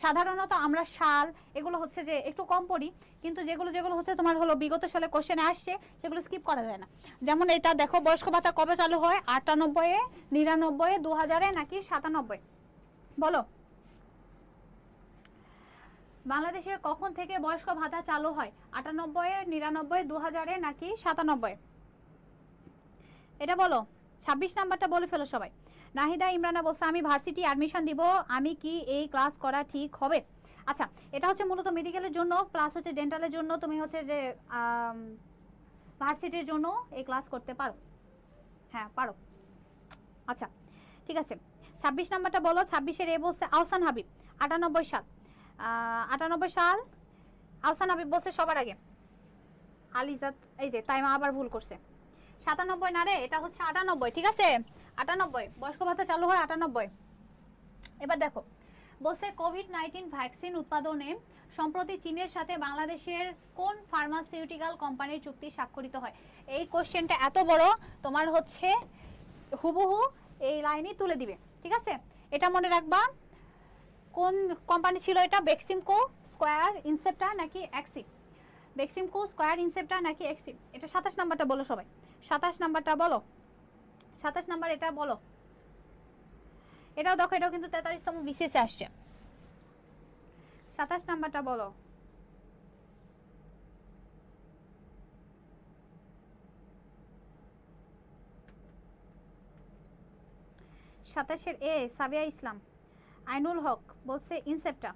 সাধারণত আমরা সাল এগুলো হচ্ছে যে একটু কম পড়ি, কিন্তু যেগুলো যেগুলো হচ্ছে তোমার হলো বিগত সালে কোশ্চেনে আসছে সেগুলো স্কিপ করা যায় না। যেমন এটা দেখো বয়স্ক ভাতা কবে চালু হয়, 98 এ, 99 এ, 2000 এ নাকি 97? বলো বাংলাদেশে কখন থেকে বয়স্ক ভাতা চালু হয়, 98 এ, 99, 2000 এ নাকি 97? এটা বলো। 26 নাম্বারটা বলে ফেলো সবাই। নাহিদা ইমরানা বলছে আমি ভার্সিটি অ্যাডমিশন দিব, আমি কি এই ক্লাস করা ঠিক হবে? আচ্ছা, এটা হচ্ছে মূলত মেডিকেলের জন্য প্লাস হচ্ছে ডেন্টালের জন্য, তুমি হচ্ছে যে ভার্সিটির জন্য এই ক্লাস করতে পারো। হ্যাঁ পারো। আচ্ছা ঠিক আছে, 26 নাম্বারটা বলো। 26 এর এ বলছে আহসান হাবিব, 98 সাল। 98 সাল আহসান হাবিব বলছে সবার আগে। আলিজাত এই যে তাইমা আবার ভুল করছে, 97 না রে, এটা হচ্ছে 98। ঠিক আছে 98 বয়স্ক ভাতা চালু হয় 98। এবার দেখো বলছে কোভিড-19 ভ্যাকসিন উৎপাদনে সম্প্রতি চীনের সাথে বাংলাদেশের কোন ফার্মাসিউটিক্যাল কোম্পানির চুক্তি স্বাক্ষরিত হয়? এই কোশ্চেনটা এত বড়, তোমার হচ্ছে হুবহু এই লাইনই তুলে দিবে। ঠিক আছে, এটা মনে রাখবা। কোন কোম্পানি ছিল এটা? বেক্সিমকো, স্কয়ার, ইনসেপ্টা নাকি এক্সি? বেক্সিমকো, স্কয়ার, ইনসেপ্টা নাকি এক্সি? এটা 27 নাম্বারটা বলো সবাই। 27 নাম্বারটা বলো। 27 নাম্বার এটা বলো। এটাও দেখো, এটাও কিন্তু 43তম বিসিএস এ আসছে। 27 নাম্বারটা বলো। সাতাশের এ সাবিয়া ইসলাম। আইনুল হক বলছে ইনসেপ্টা।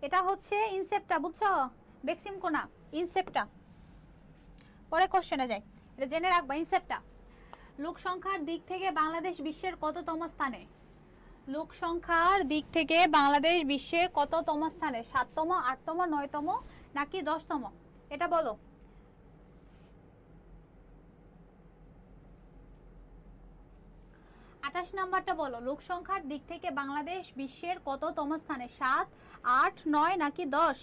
এটা হচ্ছে ইনসেপ্টা, বুঝছো? বেক্সিমকো না, ইনসেপ্টা। পরে কোশ্চেনে যাই, এটা জেনে রাখবা ইনসেপ্টা। লোক সংখ্যার দিক থেকে বাংলাদেশ বিশ্বের কততম স্থানে? লোক সংখ্যার দিক থেকে বাংলাদেশ বিশ্বের কততম স্থানে? 7তম, 8তম, 9তম নাকি 10তম? এটা বলো। আঠাশ নাম্বারটা বলো। লোক সংখ্যার দিক থেকে বাংলাদেশ বিশ্বের কততম স্থানে? 7, 8, 9 নাকি 10?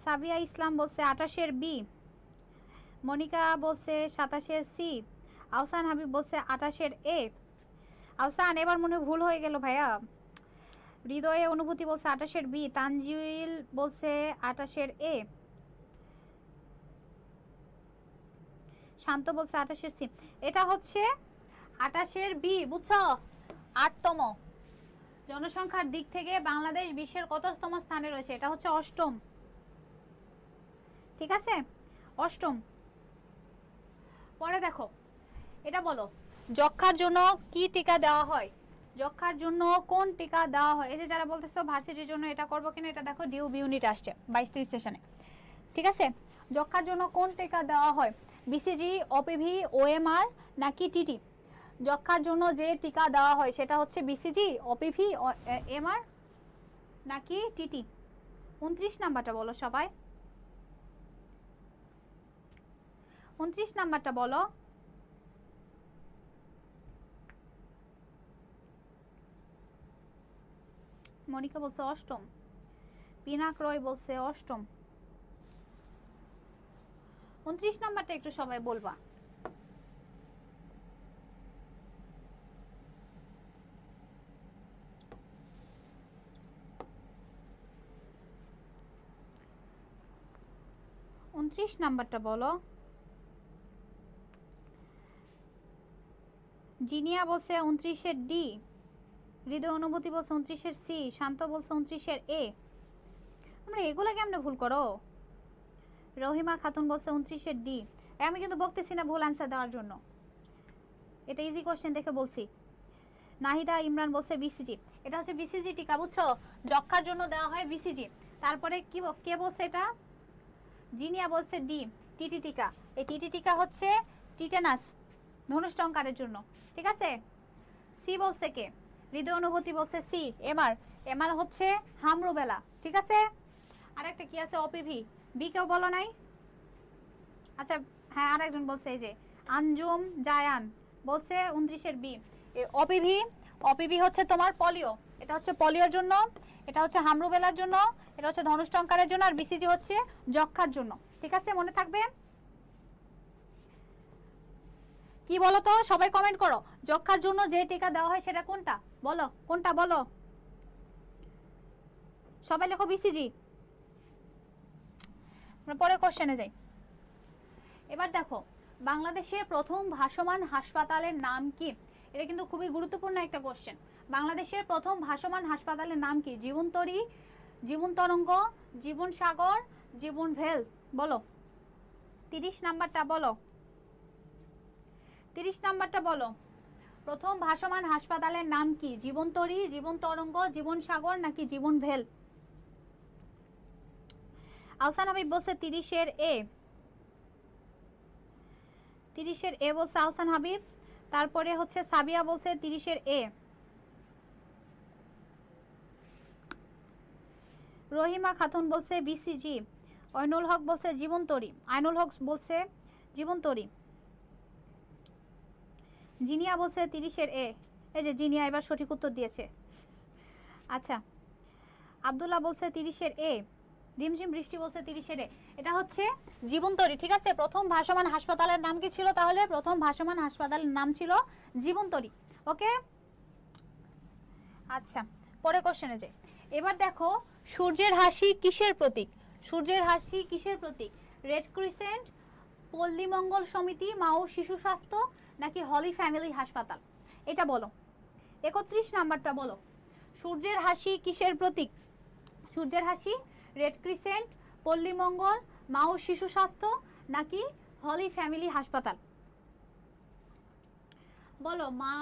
সাবিয়া ইসলাম বলছে 28-এর বি। মনিকা বলছে 27-এর সি। আহসান হাবিব বলছে 28-এর এ। আহসান এবার মনে ভুল হয়ে গেল ভাইয়া। হৃদয়ে অনুভূতি বলছে 28-এর বি। তানজিল বলছে 28-এর এ। শান্ত বলছে 28-এর সি। এটা হচ্ছে 28-এর বি, বুঝছো? 8তম। জনসংখ্যার দিক থেকে বাংলাদেশ বিশ্বের কততম স্থানে রয়েছে? এটা হচ্ছে 8ম। ঠিক আছে 8ম। পরে দেখো এটা বলো, যক্ষ্মার জন্য কি টিকা দেওয়া হয়? যক্ষ্মার জন্য কোন টিকা দেওয়া হয়? এই যে যারা বলতেছো ভার্সিটির জন্য এটা করবো কিনা, এটা দেখো ডিউ ইউনিট আসছে 22-23 সেশনে। ঠিক আছে, যক্ষ্মার জন্য কোন টিকা দেওয়া হয়? বিসিজি, ওপিভি, ওএমআর নাকি টিটি? যক্ষ্মার জন্য যে টিকা দেওয়া হয় সেটা হচ্ছে বিসিজি, ওপিভি, এমআর নাকি টিটি? 29 নাম্বারটা বলো সবাই। 29 নাম্বারটা বলো। মনিকা বলছে 8ম। পিনাক রয় বলছে 8ম। 29 নাম্বারটা একটু সবাই বলবা। উনত্রিশ নাম্বারটা বলো। জিনিয়া বলছে 29-এর ডি। হৃদয় অনুভূতি বলছে 29-এর সি। শান্ত বলছে 29-এর এ। আমরা এগুলো কেমনে ভুল করো? রহিমা খাতুন বলছে 29-এর ডি। আমি কিন্তু বলতেছি না ভুল অ্যান্সার দেওয়ার জন্য, এটা ইজি কোশ্চেন দেখে বলছি। নাহিদা ইমরান বলছে বিসিজি। এটা হচ্ছে বিসিজি টিকা, বুঝছো? যক্ষ্মার জন্য দেওয়া হয় বিসিজি। তারপরে কি কে বলছে এটা? জিনিয়া বলছে ডি, টিটি টিকা। এই টিটি টিকা হচ্ছে টিটেনাস, ধনুষ্টঙ্কারের জন্য। ঠিক আছে, সি বলছে কে? হৃদয় অনুভূতি বলছে সি, এমআর। এমআর হচ্ছে হামরুবেলা। ঠিক আছে, আরেকটা কি আছে? ওপিভি। বি কেউ বলো নাই? আচ্ছা হ্যাঁ, আরেকজন বলছে এই যে আঞ্জুম জায়ান বলছে 29-এর বি। ওপিভি, ওপিভি হচ্ছে তোমার পলিও। এটা হচ্ছে পলিওর জন্য। এটা হচ্ছে হামরুবেলার জন্য, এটা হচ্ছে ধনুষ্টঙ্কারের জন্য, আর বিসিজি হচ্ছে যক্ষার জন্য। ঠিক আছে, মনে থাকবে। কি বলো তো, সবাই কমেন্ট করো, যক্ষার জন্য যে টিকা দেওয়া হয় সেটা কোনটা, বলো কোনটা, বলো সবাই, লেখো বিসিজি। পরে কোশ্চেনে যাই। এবার দেখো, বাংলাদেশের প্রথম ভাসমান হাসপাতালের নাম কি? এটা কিন্তু খুবই গুরুত্বপূর্ণ একটা কোশ্চেন। বাংলাদেশের প্রথম ভাসমান হাসপাতালের নাম কি? জীবনতরী, জীবন তরঙ্গ, জীবন সাগর, জীবন ভেল, বলো 30 নাম্বারটা বলো, 30 নাম্বারটা বলো। প্রথম ভাসমান হাসপাতালের নাম কি? জীবনতরী, জীবন তরঙ্গ, জীবন সাগর নাকি জীবন ভেল? আহসান হাবিব বলছে 30-এর এ, 30-এর এ বলছে আহসান হাবিব। তারপরে হচ্ছে সাবিয়া বলছে 30-এর এ। রহিমা খাতুন বলছে বিসিজি। ঐনুল হক বলছে জীবনতরী। আইনুল হক বলছে জীবনতরী। জিনিয়া বলছে 30-এর এ। এই যে জিনিয়া এবার সঠিক উত্তর দিয়েছে। আচ্ছা, আব্দুল্লাহ বলছে 30-এর এ। রিমঝিম বৃষ্টি বলছে 30-এর এ। এটা হচ্ছে জীবনতরী। ঠিক আছে, প্রথম ভাসমান হাসপাতালের নাম কি ছিল তাহলে? প্রথম ভাসমান হাসপাতালের নাম ছিল জীবনতরী। ওকে, আচ্ছা পরে কোশ্চেনে যাই। এবার দেখো, সূর্যের হাসি কিসের প্রতীক? সূর্যের হাসি কিসের প্রতীক? রেড ক্রিসেন্ট, পল্লী মঙ্গল সমিতি, মা ও শিশু স্বাস্থ্য নাকি হলি ফ্যামিলি হাসপাতাল? এটা বলো, 31 নাম্বারটা বলো। সূর্যের হাসি কিসের প্রতীক? সূর্যের হাসি রেড ক্রিসেন্ট, পল্লী মঙ্গল, মা ও শিশু স্বাস্থ্য নাকি হলি ফ্যামিলি হাসপাতাল? বলো, মা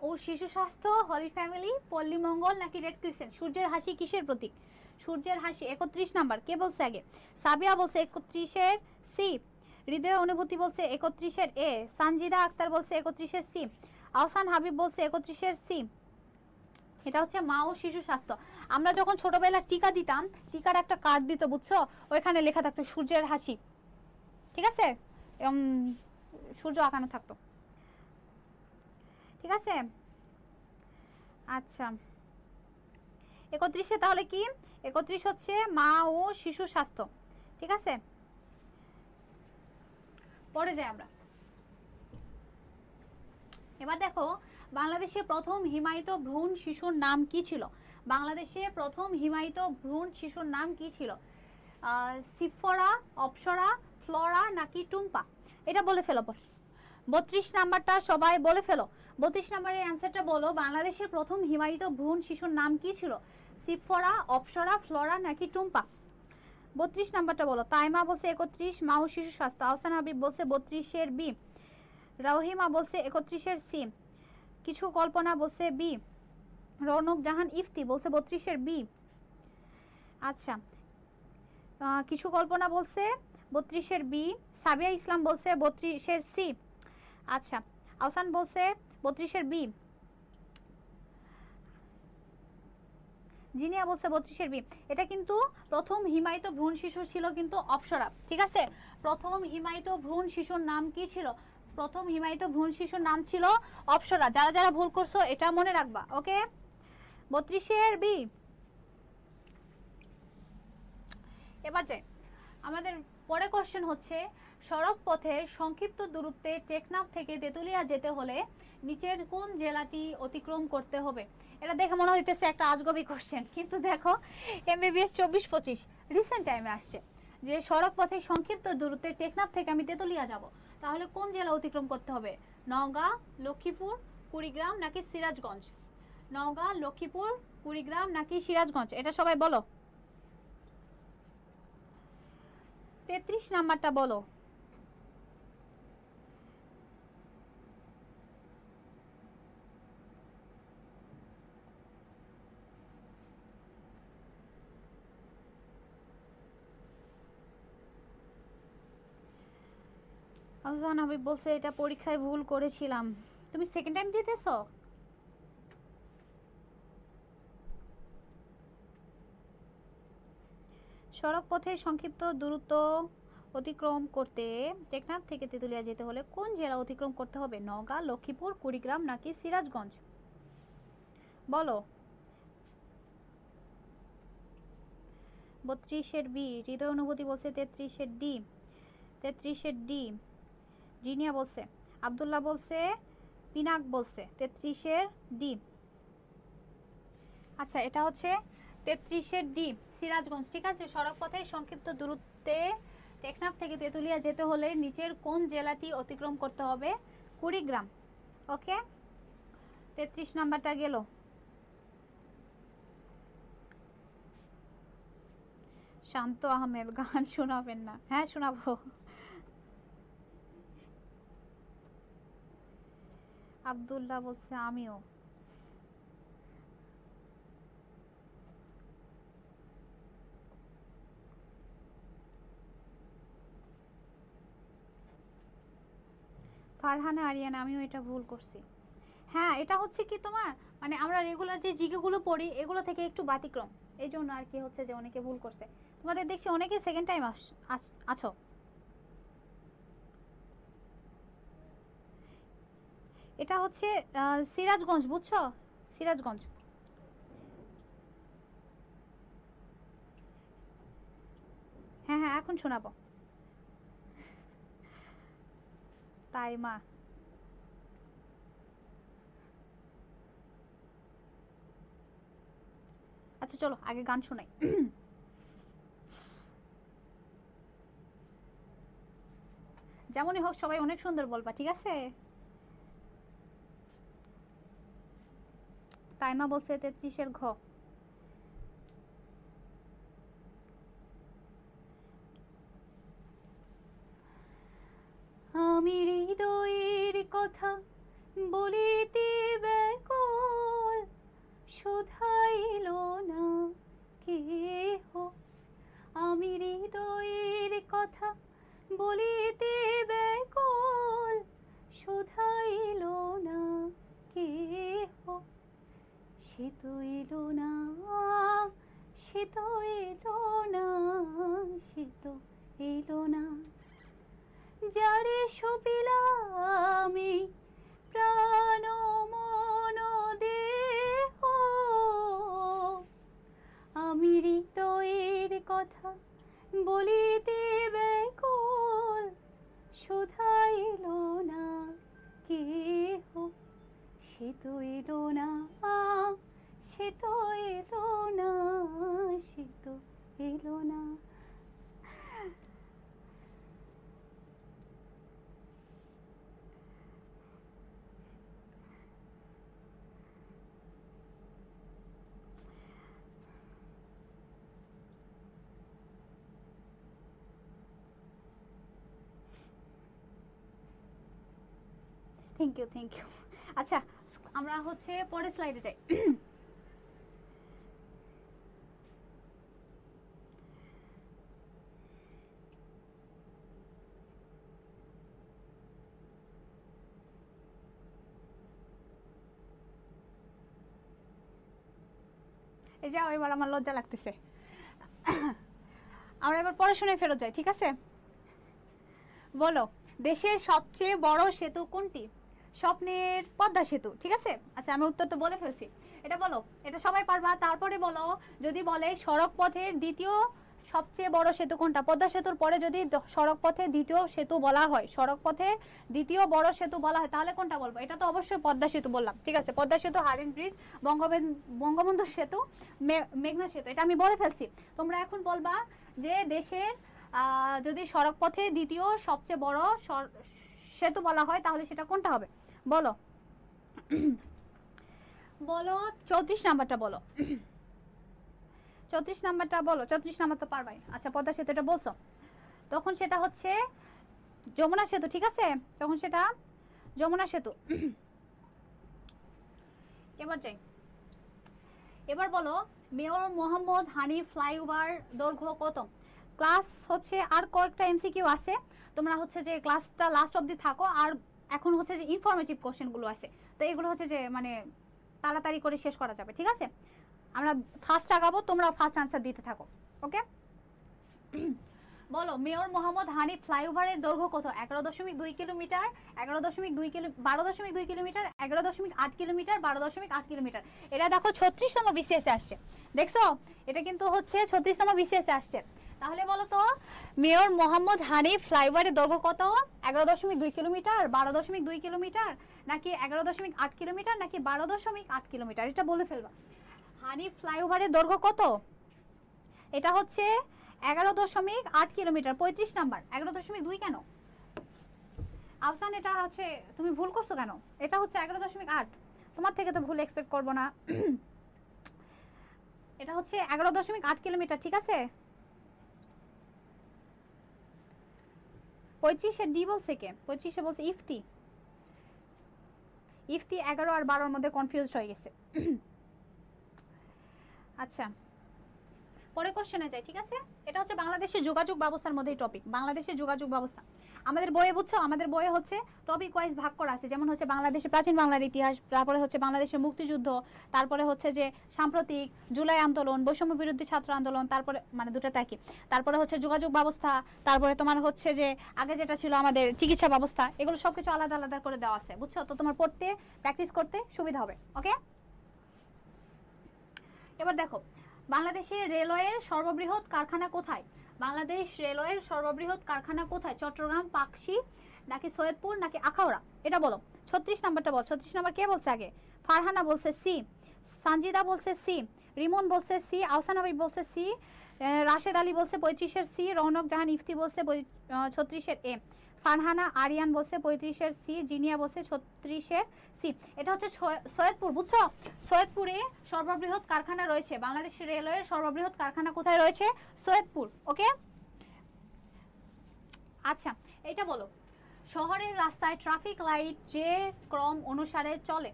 ও শিশু স্বাস্থ্য, হলি ফ্যামিলি, পল্লী মঙ্গল নাকি রেড ক্রিসেন্ট? সূর্যের হাসি কিসের প্রতীক? সূর্যের হাসি 31 নাম্বার। কে বলছে আগে? সাবিয়া বলছে 31-এর সি। হৃদয় অনুভূতি বলছে 31-এর এ। সানজিদা আক্তার বলছে 31-এর সি। আহসান হাবিব বলছে 31-এর সি। এটা হচ্ছে মা ও শিশু স্বাস্থ্য। আমরা যখন ছোটবেলায় টিকা দিতাম, টিকার একটা কার্ড দিত, বুঝছো, ওইখানে লেখা থাকতো সূর্যের হাসি। ঠিক আছে, এরকম সূর্য আঁকানো থাকতো। ঠিক আছে, আচ্ছা 31-এ তাহলে কি? 31 হচ্ছে মা ও শিশু স্বাস্থ্য। ঠিক আছে, পরে যাই আমরা। এবার দেখো, বাংলাদেশের প্রথম হিমায়িত ভ্রূণ শিশুর নাম কি ছিল? বাংলাদেশে প্রথম হিমায়িত ভ্রূণ শিশুর নাম কি ছিল? সিফরা, অপসরা, ফ্লোরা নাকি টুম্পা? এটা বলে ফেলো। 32 নাম্বারটা সবাই বলে ফেলো। 32 নাম্বারের অ্যান্সারটা বলো, বাংলাদেশের প্রথম হিমায়িত ভ্রূণ শিশুর নাম কি ছিল? সিফরা, অপসরা, ফ্লোরা নাকি টুম্পা? 32 নাম্বারটা বলো। তাইমা বলছে 31 মা ও শিশু স্বাস্থ্য। আহসান হাবিব বলছে 32-এর বি। রহিমা বলছে 31-এর সি। কিছু কল্পনা বলছে বি। রৌনক জাহান ইফতি বলছে 32-এর বি। আচ্ছা, কিছু কল্পনা বলছে 32-এর বি। সাবিয়া ইসলাম বলছে 32-এর সি। আচ্ছা, আহসান বলছে 32-এর বি। জিনিয়া বলছে 32-এর বি। এটা কিন্তু প্রথম হিমায়িত ভ্রূণ শিশু ছিল কিন্তু অপসরা। ঠিক আছে, প্রথম হিমায়িত ভ্রূণ শিশুর নাম কি ছিল? প্রথম হিমায়িত ভ্রূণ শিশুর নাম ছিল অপসরা। যারা যারা ভুল করছো এটা মনে রাখবা। ওকে, 32-এর বি। এবার যাই, আমাদের পরে কোশ্চেন হচ্ছে, সড়ক পথে সংক্ষিপ্ত দূরত্বে টেকনাফ থেকে তেতুলিয়া যেতে হলে নিচের কোন জেলাটি অতিক্রম করতে হবে? এটা দেখে মনে হইতেছে একটা আজগবি কোশ্চেন, কিন্তু দেখো MBBS 24-25 রিসেন্ট টাইমে আসছে যে সড়ক পথে সংক্ষিপ্ত দূরত্বে টেকনাফ থেকে আমি তেতুলিয়া যাব, তাহলে কোন জেলা অতিক্রম করতে হবে? নওগাঁ, লক্ষ্মীপুর, কুড়িগ্রাম নাকি সিরাজগঞ্জ? নওগাঁ, লক্ষ্মীপুর, কুড়িগ্রাম নাকি সিরাজগঞ্জ? এটা সবাই বলো। 33 নাম্বারটা বলো। আহসান হাবিব বলছে এটা পরীক্ষায় ভুল করেছিলাম। তুমি সেকেন্ড টাইম দিতেছো? সড়ক পথে সংক্ষিপ্ত দূরত্ব অতিক্রম করতে টেকনাফ থেকে তেতুলিয়া যেতে হলে কোন জেলা অতিক্রম করতে হবে? নওগাঁ, লক্ষ্মীপুর, কুড়িগ্রাম নাকি সিরাজগঞ্জ? বলো। 32-এর বি। হৃদয় অনুভূতি বলছে 33-এর ডি। 33-এর ডি। জিনিয়া বলছে, আব্দুল্লাহ বলছে, পিনাক বলছে 33-এর ডি। আচ্ছা, এটা হচ্ছে 33-এর ডি, সিরাজগঞ্জ। ঠিক আছে, সড়ক পথে সংক্ষিপ্ত দূরত্বে টেকনাফ থেকে তেঁতুলিয়া যেতে হলে নিচের কোন জেলাটি অতিক্রম করতে হবে? কুড়িগ্রাম। ওকে, 33 নাম্বারটা গেল। শান্ত আহমেদ, গান শোনাবেন না? হ্যাঁ, শোনাবো। আব্দুল্লাহ বলছে আমিও। ফারহানা আরিয়ানা, আমিও এটা ভুল করছি। হ্যাঁ, এটা হচ্ছে কি তোমার মানে আমরা রেগুলার যে জিকেগুলো পড়ি এগুলো থেকে একটু ব্যতিক্রম, এই জন্য আর কি হচ্ছে যে অনেকে ভুল করছে। তোমাদের দেখছি অনেকেই সেকেন্ড টাইম আছো। এটা হচ্ছে সিরাজগঞ্জ, বুঝছো? সিরাজগঞ্জ। হ্যাঁ হ্যাঁ, এখন শোনাবো। তাই মা। আচ্ছা চলো আগে গান শোনাই। যেমনই হোক সবাই অনেক সুন্দর বলবা, ঠিক আছে? তাইমা বলছে 33-এর ঘ। আমি হৃদয়ের কথা বলিতে ব্যাকুল, শুধাইল না কেহ। আমি হৃদয়ের কথা বলিতে ব্যাকুল, শুধাইল না কেহ। সে তো এলো না, সে তো এলো না, সে তো এলো না। যারে সপিলাম এই প্রাণ মন দেহ, আমি হৃদয়ের কথা বলিতে ব্যাকুল, শুধাইল না কেহ। সে তো এলো না, সে তো এলো না, সে তো এলো না। Thank you, thank you. আচ্ছা, আমরা হচ্ছে পরের স্লাইডে যাই। এই যাও, এবার আমার লজ্জা লাগতেছে। আমরা এবার পড়াশোনায় ফেরত যাই, ঠিক আছে? বলো, দেশের সবচেয়ে বড় সেতু কোনটি? স্বপ্নের পদ্মা সেতু, ঠিক আছে? আচ্ছা, আমি উত্তর তো বলে ফেলছি। এটা বলো, এটা সবাই পারবা। তারপরে বলো, যদি বলে সড়ক পথের দ্বিতীয় সবচেয়ে বড় সেতু কোনটা? পদ্মা সেতুর পরে যদি সড়ক পথে দ্বিতীয় সেতু বলা হয়, সড়ক পথে দ্বিতীয় বড় সেতু বলা হয়, তাহলে কোনটা বলবো? এটা তো অবশ্যই পদ্মা সেতু বললাম, ঠিক আছে? পদ্মা সেতু, হারেন ব্রিজ, বঙ্গবন্ধু সেতু, মেঘনা সেতু, এটা আমি বলে ফেলছি। তোমরা এখন বলবা যে দেশের যদি সড়ক পথে দ্বিতীয় সবচেয়ে বড় সেতু বলা হয় তাহলে সেটা কোনটা হবে? বলো। বলো 34 নাম্বারটা বলো। 34 নাম্বারটা বলো। 34 নাম্বার তো পারবাই। আচ্ছা, পদ্মা সেতু এটা বলছো, তখন সেটা হচ্ছে যমুনা সেতু, ঠিক আছে? তখন সেটা যমুনা সেতু। এবার যাই, এবার বলো মেয়র মোহাম্মদ হানিফ ফ্লাইওভার দৈর্ঘ্য কত? ক্লাস হচ্ছে আর কয়েকটা এমসিকিউ আছে, তোমরা হচ্ছে যে ক্লাসটা লাস্ট অবধি থাকো। আর এখন হচ্ছে যে ইনফরমেটিভ কোশ্চেনগুলো আছে, তো এগুলো হচ্ছে যে মানে তাড়াতাড়ি করে শেষ করা যাবে, ঠিক আছে? আমরা ফার্স্ট আগাবো, তোমরা ফার্স্ট আনসার দিতে থাকো, ওকে? বলো মেয়র মোহাম্মদ হানিফ ফ্লাইওভারের দৈর্ঘ্য কত? 11.2 kilometre, 11.2 kilo, 12.2 kilometre, 11.8 kilometre, 12.8 kilometre. এটা দেখো 36তম বিসিএস এ আসছে, দেখছো? এটা কিন্তু হচ্ছে 36তম বিসিএস এ আসছে। তাহলে বলো তো মেয়র মোহাম্মদ হানিফ ফ্লাইওভারের দৈর্ঘ্য কত? 11.2 কিলোমিটার, 12.2 কিলোমিটার, নাকি 11.8 কিলোমিটার, নাকি 12.8 কিলোমিটার? এটা বলে ফেলবা। হানিফ ফ্লাইওভারের দৈর্ঘ্য কত? এটা হচ্ছে 11.8 কিলোমিটার। 35 নাম্বার। 11.2 কেন আফসান? এটা হচ্ছে তুমি ভুল করছো কেন? এটা হচ্ছে 11.8। তোমার থেকে তো ভুল এক্সপেক্ট করব না। এটা হচ্ছে 11.8 কিলোমিটার, ঠিক আছে? 25 ডি বলছে কে? 25 বলছে ইফতি। ইফতি 11 আর 12 এর মধ্যে কনফিউজ হয়ে গেছে। আচ্ছা, পরে কোশ্চেনে যাই, ঠিক আছে? এটা হচ্ছে বাংলাদেশের যোগাযোগ ব্যবস্থার মধ্যেই টপিক, বাংলাদেশের যোগাযোগ ব্যবস্থা। আমাদের বইয়ে বুঝছো, আমাদের বইয়ে হচ্ছে টপিক ওয়াইজ ভাগ করা আছে। যেমন হচ্ছে বাংলাদেশের প্রাচীন বাংলার ইতিহাস, তারপরে হচ্ছে বাংলাদেশের মুক্তিযুদ্ধ, তারপরে হচ্ছে যে সাম্প্রতিক জুলাই আন্দোলন, বৈষম্য বিরোধী ছাত্র আন্দোলন, তারপরে মানে দুটো একই, তারপরে হচ্ছে যোগাযোগ ব্যবস্থা, তারপরে তোমার হচ্ছে যে আগে যেটা ছিল আমাদের চিকিৎসা ব্যবস্থা, এগুলো সবকিছু আলাদা আলাদা করে দেওয়া আছে, বুঝছো? তো তোমার পড়তে প্র্যাকটিস করতে সুবিধা হবে। ওকে, এবার দেখো বাংলাদেশের রেলওয়ের সর্ববৃহৎ কারখানা কোথায়? বাংলাদেশ রেলওয়ের সর্ববৃহৎ কারখানা কোথায়? চট্টগ্রাম, পাকশি, নাকি সৈয়দপুর, নাকি আখাউড়া? এটা বলো। 36 নাম্বারটা বল। 36 নাম্বার কে বলছে আগে? ফারহানা বলছে সি, সানজিদা বলছে সি, রিমন বলছে সি, আহসান হাবিব বলছে সি, রাশেদ আলী বলছে 35-এর সি, রৌনক জাহান ইফতি বলছে 36-এর এ, ফারহানা আরিয়ান বলছে 35-এর সি, জিনিয়া বলছে 36-এর সি। এটা হচ্ছে সৈয়দপুর, বুঝছো? সৈয়দপুরে সর্ববৃহৎ কারখানা রয়েছে। বাংলাদেশ রেলওয়ের সর্ববৃহৎ কারখানা কোথায় রয়েছে? সৈয়দপুর। ওকে, আচ্ছা এটা বলো শহরের রাস্তায় ট্রাফিক লাইট যে ক্রম অনুসারে চলে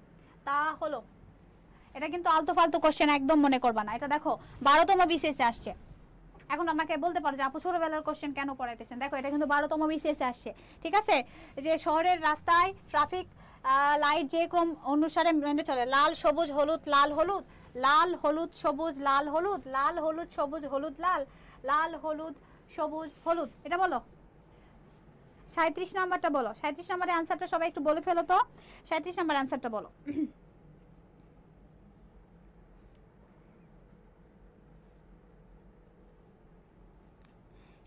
তা হলো। এটা কিন্তু আলতু ফালতু কোশ্চেন, একদম মনে করবা না। এটা দেখো 12তম বিসিএস এ আসছে। এখন আমাকে বলতে পারো যে আপু ছোটবেলার কোশ্চেন কেন পড়াইতেছেন? দেখো এটা কিন্তু 12তম বিসিএস এ আসছে, ঠিক আছে? যে শহরের রাস্তায় ট্রাফিক লাইট যে ক্রম অনুসারে মেনে চলে, লাল সবুজ হলুদ লাল হলুদ, লাল হলুদ সবুজ লাল হলুদ, লাল হলুদ সবুজ হলুদ লাল, লাল হলুদ সবুজ হলুদ। এটা বলো। 37 নাম্বারটা বলো। 37 নাম্বারের অ্যানসারটা সবাই একটু বলে ফেলো তো। 37 নাম্বার অ্যানসারটা বলো।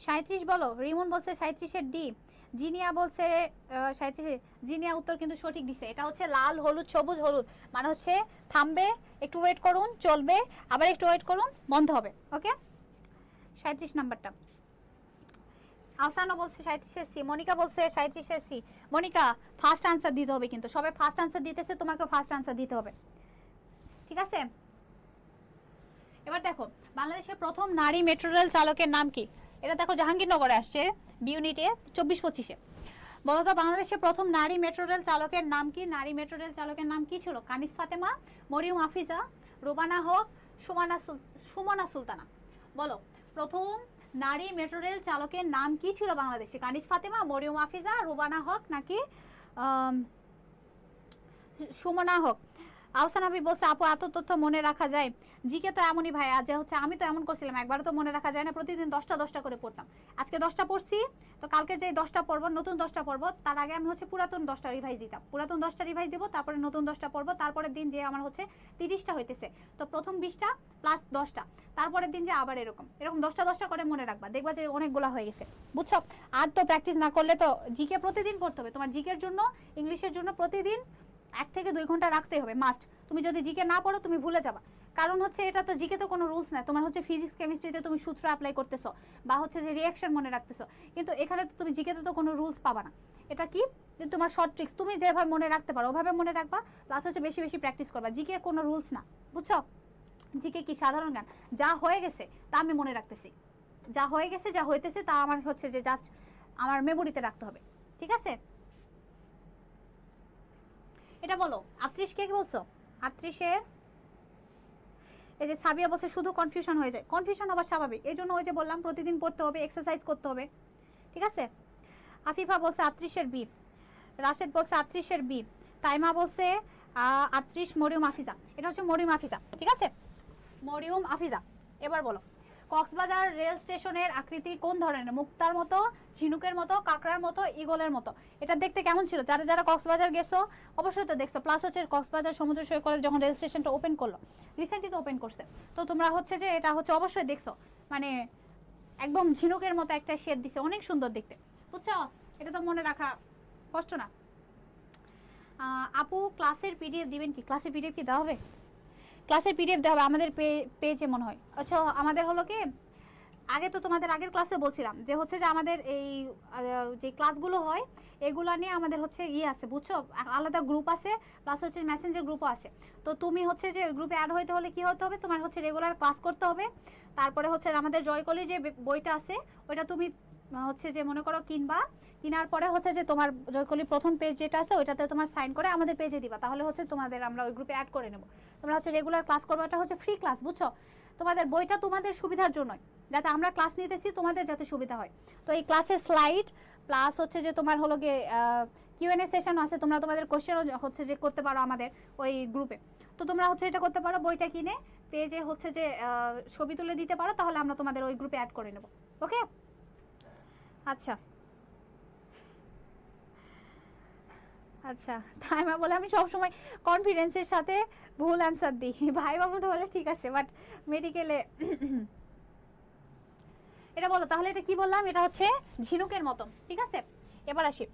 37 বলো। রিমন বলছে 37-এর ডি, জিনিয়া বলছে 37। জিনিয়া উত্তর কিন্তু সঠিক দিছে। এটা হচ্ছে লাল হলুদ সবুজ হলুদ, মানে হচ্ছে থামবে, একটু ওয়েট করুন, চলবে, আবার একটু ওয়েট করুন, বন্ধ হবে। ওকে, 37 নাম্বারটা। আসানো বলছে 37-এর সি, মনিকা বলছে 37-এর সি। মনিকা ফার্স্ট আনসার দিতে হবে, কিন্তু সবাই ফার্স্ট আনসার দিতেছে, তোমাকে ফার্স্ট আনসার দিতে হবে, ঠিক আছে? এবার দেখো বাংলাদেশের প্রথম নারী মেট্রো রেল চালকের নাম কি? এটা দেখো জাহাঙ্গীরনগরে আসছে বি ইউনিটে 24-25-এ। বলো তো বাংলাদেশের প্রথম নারী মেট্রো রেল চালকের নাম কি? নারী মেট্রো রেল চালকের নাম কি ছিল? কানিস ফাতেমা, মরিয়ম আফিজা, রুবানা হক, সুমনা সুলতানা। বলো প্রথম নারী মেট্রো রেল চালকের নাম কি ছিল বাংলাদেশে? কানিস ফাতেমা, মরিয়ম আফিজা, রুবানা হক, নাকি সুমনা হক? আহসান হাবিব বলছে আপু এত তথ্য মনে রাখা যায়? জিকে তো এমনই ভাই, আজ হচ্ছে আমি তো এমন করছিলাম, একবারও তো মনে রাখা যায় না, প্রতিদিন 10টা করে পড়তাম। আজকে 10টা পড়ছি, তো কালকে যে 10টা পড়বো, নতুন 10টা পড়বো, তার আগে আমি হচ্ছে পুরাতন 10টা রিভাইজ দিতাম, পুরাতন 10টা রিভাইজ দিব, তারপরে নতুন 10টা পড়বো, তারপরের দিন যে আমার হচ্ছে 30টা হইতেছে, তো প্রথম 20টা প্লাস 10টা, তারপরের দিন যে আবার এরকম 10টা করে মনে রাখবা, দেখবা যে অনেকগুলা হয়ে গেছে, বুঝছো? আর তো প্র্যাকটিস না করলে তো জিকে প্রতিদিন পড়তে হবে। তোমার জিকের জন্য, ইংলিশের জন্য প্রতিদিন 1 থেকে 2 ঘন্টা রাখতে হবে মাস্ট। তুমি যদি জিকে না পড়ো তুমি ভুলে যাবা, কারণ হচ্ছে এটা তো জিকে তো কোনো রুলস না। তোমার হচ্ছে ফিজিক্স কেমিস্ট্রিতে তুমি সূত্র অ্যাপ্লাই করতেছো, বা হচ্ছে যে রিঅ্যাকশন মনে রাখতেছো, কিন্তু এখানে তো তুমি জিকেতে তো কোনো রুলস পাবা না। এটা কি তোমার শর্ট ট্রিক্স, তুমি যেভাবে মনে রাখতে পারো ওভাবে মনে রাখবা, প্লাস হচ্ছে বেশি বেশি প্র্যাকটিস করবা। জিকে কোনো রুলস না, বুঝছো? জিকে কি সাধারণ জ্ঞান, যা হয়ে গেছে তা আমি মনে রাখতেছি, যা হয়ে গেছে যা হইতেছে তা আমার হচ্ছে যে জাস্ট আমার মেমোরিতে রাখতে হবে, ঠিক আছে? এটা বলো 38 কে বলছো? 38-এর এই যে সাবিয়া বলছে শুধু কনফিউশন হয়ে যায়। কনফিউশন হওয়া স্বাভাবিক, এই জন্য ওই যে বললাম প্রতিদিন পড়তে হবে, এক্সারসাইজ করতে হবে, ঠিক আছে? আফিফা বলছে 38-এর বি, রাশেদ বলছে 38-এর বি, তাইমা বলছে 38, মরিয়ম আফিজা। এটা হচ্ছে মরিয়ম আফিজা, ঠিক আছে? মরিয়ম আফিজা। এবার বলো কক্সবাজার রেল স্টেশনের আকৃতি কোন ধরনের? মুক্তার মতো, ঝিনুকের মতো, কাঁকড়ার মতো, ঈগলের মতো। এটা দেখতে কেমন ছিল? যারা যারা কক্সবাজার গেছো অবশ্যই তো দেখছো। প্লাস হচ্ছে কক্সবাজার সমুদ্র সৈকতে যখন রেল স্টেশনটা ওপেন করলো, রিসেন্টলি তো ওপেন করছে, তো তোমরা হচ্ছে যে এটা হচ্ছে অবশ্যই দেখছো, মানে একদম ঝিনুকের মতো একটা শেড দিছে, অনেক সুন্দর দেখতে, বুঝছো? এটা তো মনে রাখা কষ্ট না। আপু ক্লাসের পিডিএফ দিবেন কি? ক্লাসের পিডিএফ কি দেওয়া হবে? ক্লাসের পিডিএফ দেওয়া হবে আমাদের পেজে মনে হয়। আচ্ছা আমাদের হলো কি, আগে তো তোমাদের আগের ক্লাসে বলছিলাম যে হচ্ছে যে আমাদের এই যে ক্লাসগুলো হয় এগুলো নিয়ে আমাদের হচ্ছে আছে, বুঝছো? আলাদা গ্রুপ আছে, প্লাস হচ্ছে মেসেঞ্জার গ্রুপও আছে। তো তুমি হচ্ছে যে গ্রুপে অ্যাড হইতে হলে কি হতে হবে, তোমার হচ্ছে রেগুলার ক্লাস করতে হবে। তারপরে হচ্ছে আমাদের জয়কলির যে বইটা আছে ওইটা তুমি হচ্ছে যে মনে করো কিনবা, কেনার পরে হচ্ছে যে তোমার জয়কলির প্রথম পেজ যেটা আছে ওইটাতে তোমার সাইন করে আমাদের পেজে দিবা, তাহলে হচ্ছে তোমাদের আমরা ওই গ্রুপে অ্যাড করে নেব। তোমরা হচ্ছে রেগুলার ক্লাস করবে, এটা হচ্ছে ফ্রি ক্লাস, বুঝছো? তোমাদের বইটা তোমাদের সুবিধার জন্যই, যাতে আমরা ক্লাস নিতেছি তোমাদের যাতে সুবিধা হয়। তো এই ক্লাসের স্লাইড প্লাস হচ্ছে যে তোমার হলো গিয়ে কিউএনএ সেশন আছে, তোমরা তোমাদের কোশ্চেনও হচ্ছে যে করতে পারো আমাদের ওই গ্রুপে। তো তোমরা হচ্ছে এটা করতে পারো, বইটা কিনে পেজে হচ্ছে যে ছবি তুলে দিতে পারো, তাহলে আমরা তোমাদের ওই গ্রুপে অ্যাড করে নেব। ওকে? আচ্ছা আচ্ছা, তাই মা বলে আমি সবসময় কনফিডেন্সের সাথে ভুল অ্যান্সার দিই। ভাই বাবুটা বলে ঠিক আছে, বাট মেডিকেলে এটা বলো তাহলে। এটা কি বললাম? এটা হচ্ছে ঝিনুকের মতো, ঠিক আছে? এবার আসি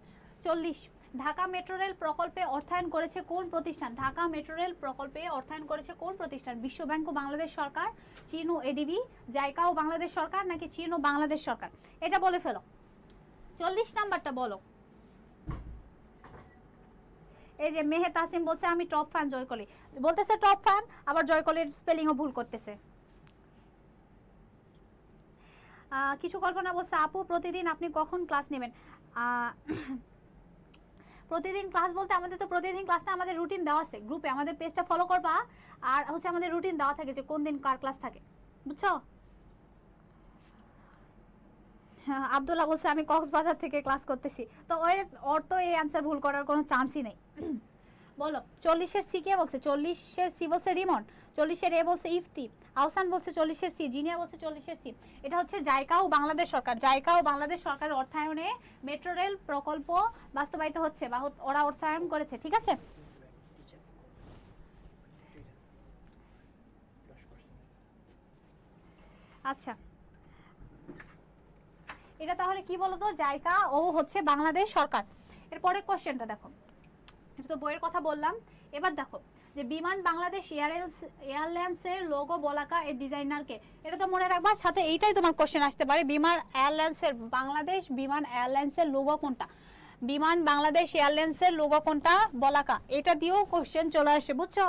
40। ঢাকা মেট্রো রেল প্রকল্পে অর্থায়ন করেছে কোন প্রতিষ্ঠান? ঢাকা মেট্রো রেল প্রকল্পে অর্থায়ন করেছে কোন প্রতিষ্ঠান? বিশ্ব ব্যাংক ও বাংলাদেশ সরকার, চীন ও এডিবি, জাইকা ও বাংলাদেশ সরকার, নাকি চীন ও বাংলাদেশ সরকার? এটা বলে ফেলো। 40 নাম্বারটা বলো। এই যে মেহে তাসিম বলছে আমি টপ ফ্যান জয়কলি, বলতেছে টপ ফ্যান, আবার জয়কলির স্পেলিংও ভুল করতেছে। কিছু কল্পনা বলছে আপু প্রতিদিন আপনি কখন ক্লাস নেবেন? প্রতিদিন ক্লাস বলতে আমাদের তো প্রতিদিন ক্লাস না, আমাদের রুটিন দেওয়া আছে গ্রুপে, আমাদের পেজটা ফলো করবা, আর হচ্ছে আমাদের রুটিন দেওয়া থাকে যে কোন দিন কার ক্লাস থাকে, বুঝছো? আব্দুল্লাহ বলছে আমি কক্সবাজার থেকে ক্লাস করতেছি, তো ওর তো এই অ্যান্সার ভুল করার কোনো চান্সই নেই। বলো 40-এর সি কে বলছে? 40-এর সি বলছে রিমন, 40-এর এ বলছে ইফতি, আহসান বলছে 40-এর সি, জিনিয়া বলছে 40-এর সি। এটা হচ্ছে জাইকা ও বাংলাদেশ সরকার, জাইকা ও বাংলাদেশ সরকারের অর্থায়নে মেট্রো রেল প্রকল্প বাস্তবায়িত হচ্ছে বা ওরা অর্থায়ন করেছে, ঠিক আছে? আচ্ছা এটা তাহলে কি বলতো, জাইকা ও হচ্ছে বাংলাদেশ সরকার। এরপরে কোশ্চেনটা দেখো, এটা তো বইয়ের কথা বললাম। এবার দেখো যে বিমান বাংলাদেশ এয়ারলাইন্সের লোগো বলাকা এর ডিজাইনার কে? এটা তো মনে রাখবা, সাথে এইটাই তোমার কোশ্চেন আসতে পারে, বিমান এয়ারলাইন্সের বাংলাদেশ বিমান এয়ারলাইন্সের লোগো কোনটা? বিমান বাংলাদেশ এয়ারলাইন্সের লোগো কোনটা বলাকা, এটা দিয়েও কোশ্চেন চলে আসে, বুঝছো?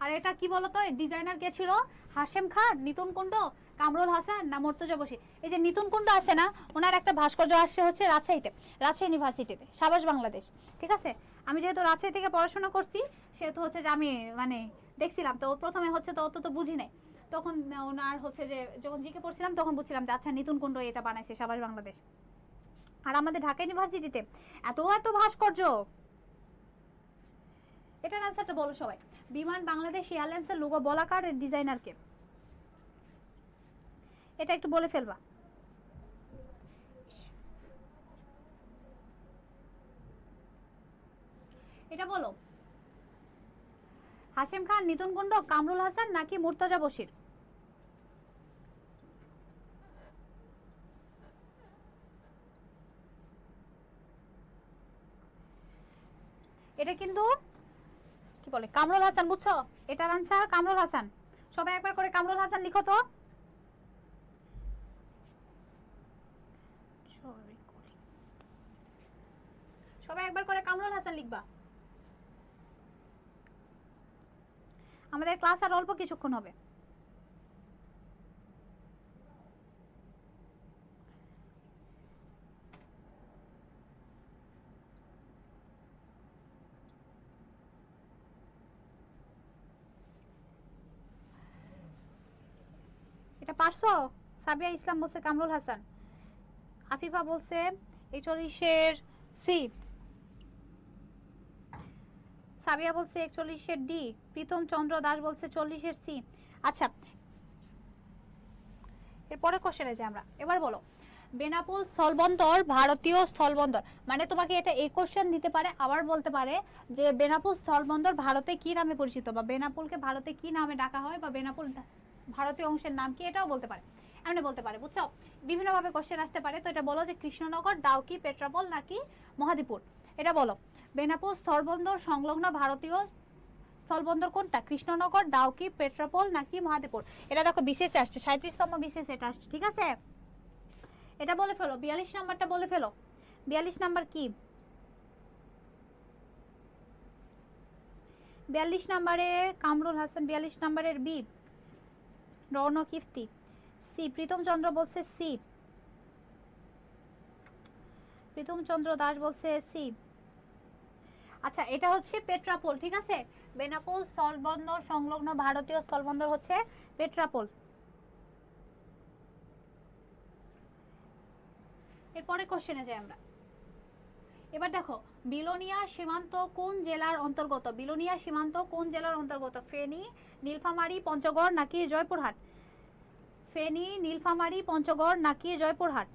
আর এটা কি বলতো, ডিজাইনার কে ছিল? হাশেম খান, নিতুন কুণ্ড, কামরুল হাসান, না মর্তুজা বশির? এই যে নিতুন কুণ্ড আছে না, ওনার একটা ভাস্কর্য আসছে হচ্ছে রাজশাহীতে, রাজশাহী ইউনিভার্সিটিতে, সাবাস বাংলাদেশ, ঠিক আছে? আমি যেহেতু রাজশাহী থেকে পড়াশোনা করছি সেহেতু হচ্ছে যে আমি মানে দেখছিলাম, তো প্রথমে হচ্ছে তো অত তো বুঝি নাই, তখন ওনার হচ্ছে যে যখন জিকে পড়ছিলাম তখন বুঝছিলাম যে আচ্ছা নিতুন কুণ্ড এটা বানাইছে সাবাস বাংলাদেশ। আর আমাদের ঢাকা ইউনিভার্সিটিতে এত এত ভাস্কর্য। এটার আনসারটা বলো সবাই। বিমান বাংলাদেশ এয়ারলাইন্সের লোগো বলাকার এর ডিজাইনার কে? এটা একটু বলে ফেলবা। এটা বলো, হাশেম খান, নিতুন কুণ্ড, কামরুল হাসান, নাকি মুর্তজা বশির? এটা কিন্তু কি বলে কামরুল হাসান, বুঝছো? এটার আনসার কামরুল হাসান। সবাই একবার করে কামরুল হাসান লিখো তো। সবাই একবার করে কামরুল হাসান লিখবা। আমাদের ক্লাস আর অল্প কিছুক্ষণ হবে। এটা পারছো? সাবিয়া ইসলাম বলছে কামরুল হাসান, আফিফা বলছে 41-এর সি, সাবিয়া বলছে 41-এর ডি, প্রীতম চন্দ্র দাস বলছে 40-এর সি। আচ্ছা এরপরে কোশ্চেনে যাই আমরা। এবার বলো বেনাপোল স্থলবন্দর ভারতীয় স্থলবন্দর, মানে তোমাকে এটা এই কোশ্চেন দিতে পারে, আবার বলতে পারে যে বেনাপোল স্থলবন্দর ভারতে কি নামে পরিচিত, বা বেনাপোলকে ভারতে কি নামে ডাকা হয়, বা বেনাপোল ভারতীয় অংশের নাম কি, এটাও বলতে পারে, এমনি বলতে পারে, বুঝছো? বিভিন্নভাবে কোশ্চেন আসতে পারে। তো এটা বলো যে কৃষ্ণনগর, ডাউকি, পেট্রাপোল নাকি মহাদীপুর। এটা বলো বেনাপোল স্থলবন্দর সংলগ্ন ভারতীয় স্থলবন্দর কোনটা, কৃষ্ণনগর, ডাউকি, পেট্রাপোল নাকি মহাদীপুর। এটা দেখো বিশেষে আসছে, 37তম বিশেষে এটা আসছে, ঠিক আছে? এটা বলে ফেলো। 42 নাম্বারটা বলে ফেলো। 42 নাম্বার কি? 42 নাম্বারে কামরুল হাসান, 42 নাম্বারের বি রৌনক ইফতি, সি প্রীতম চন্দ্র বলছে সি, প্রীতম চন্দ্র দাস বলছে সি। আচ্ছা এটা হচ্ছে পেট্রাপোল, ঠিক আছে? বেনাপোল স্থলবন্দর সংলগ্ন ভারতীয় স্থলবন্দর হচ্ছে পেট্রাপোল। এরপরে কোশ্চেনে যাই আমরা। এবার দেখো বিলোনিয়া সীমান্ত কোন জেলার অন্তর্গত, বিলোনিয়া সীমান্ত কোন জেলার অন্তর্গত, ফেনী, নীলফামারী, পঞ্চগড় নাকি জয়পুরহাট, ফেনী, নীলফামারী, পঞ্চগড় নাকি জয়পুরহাট।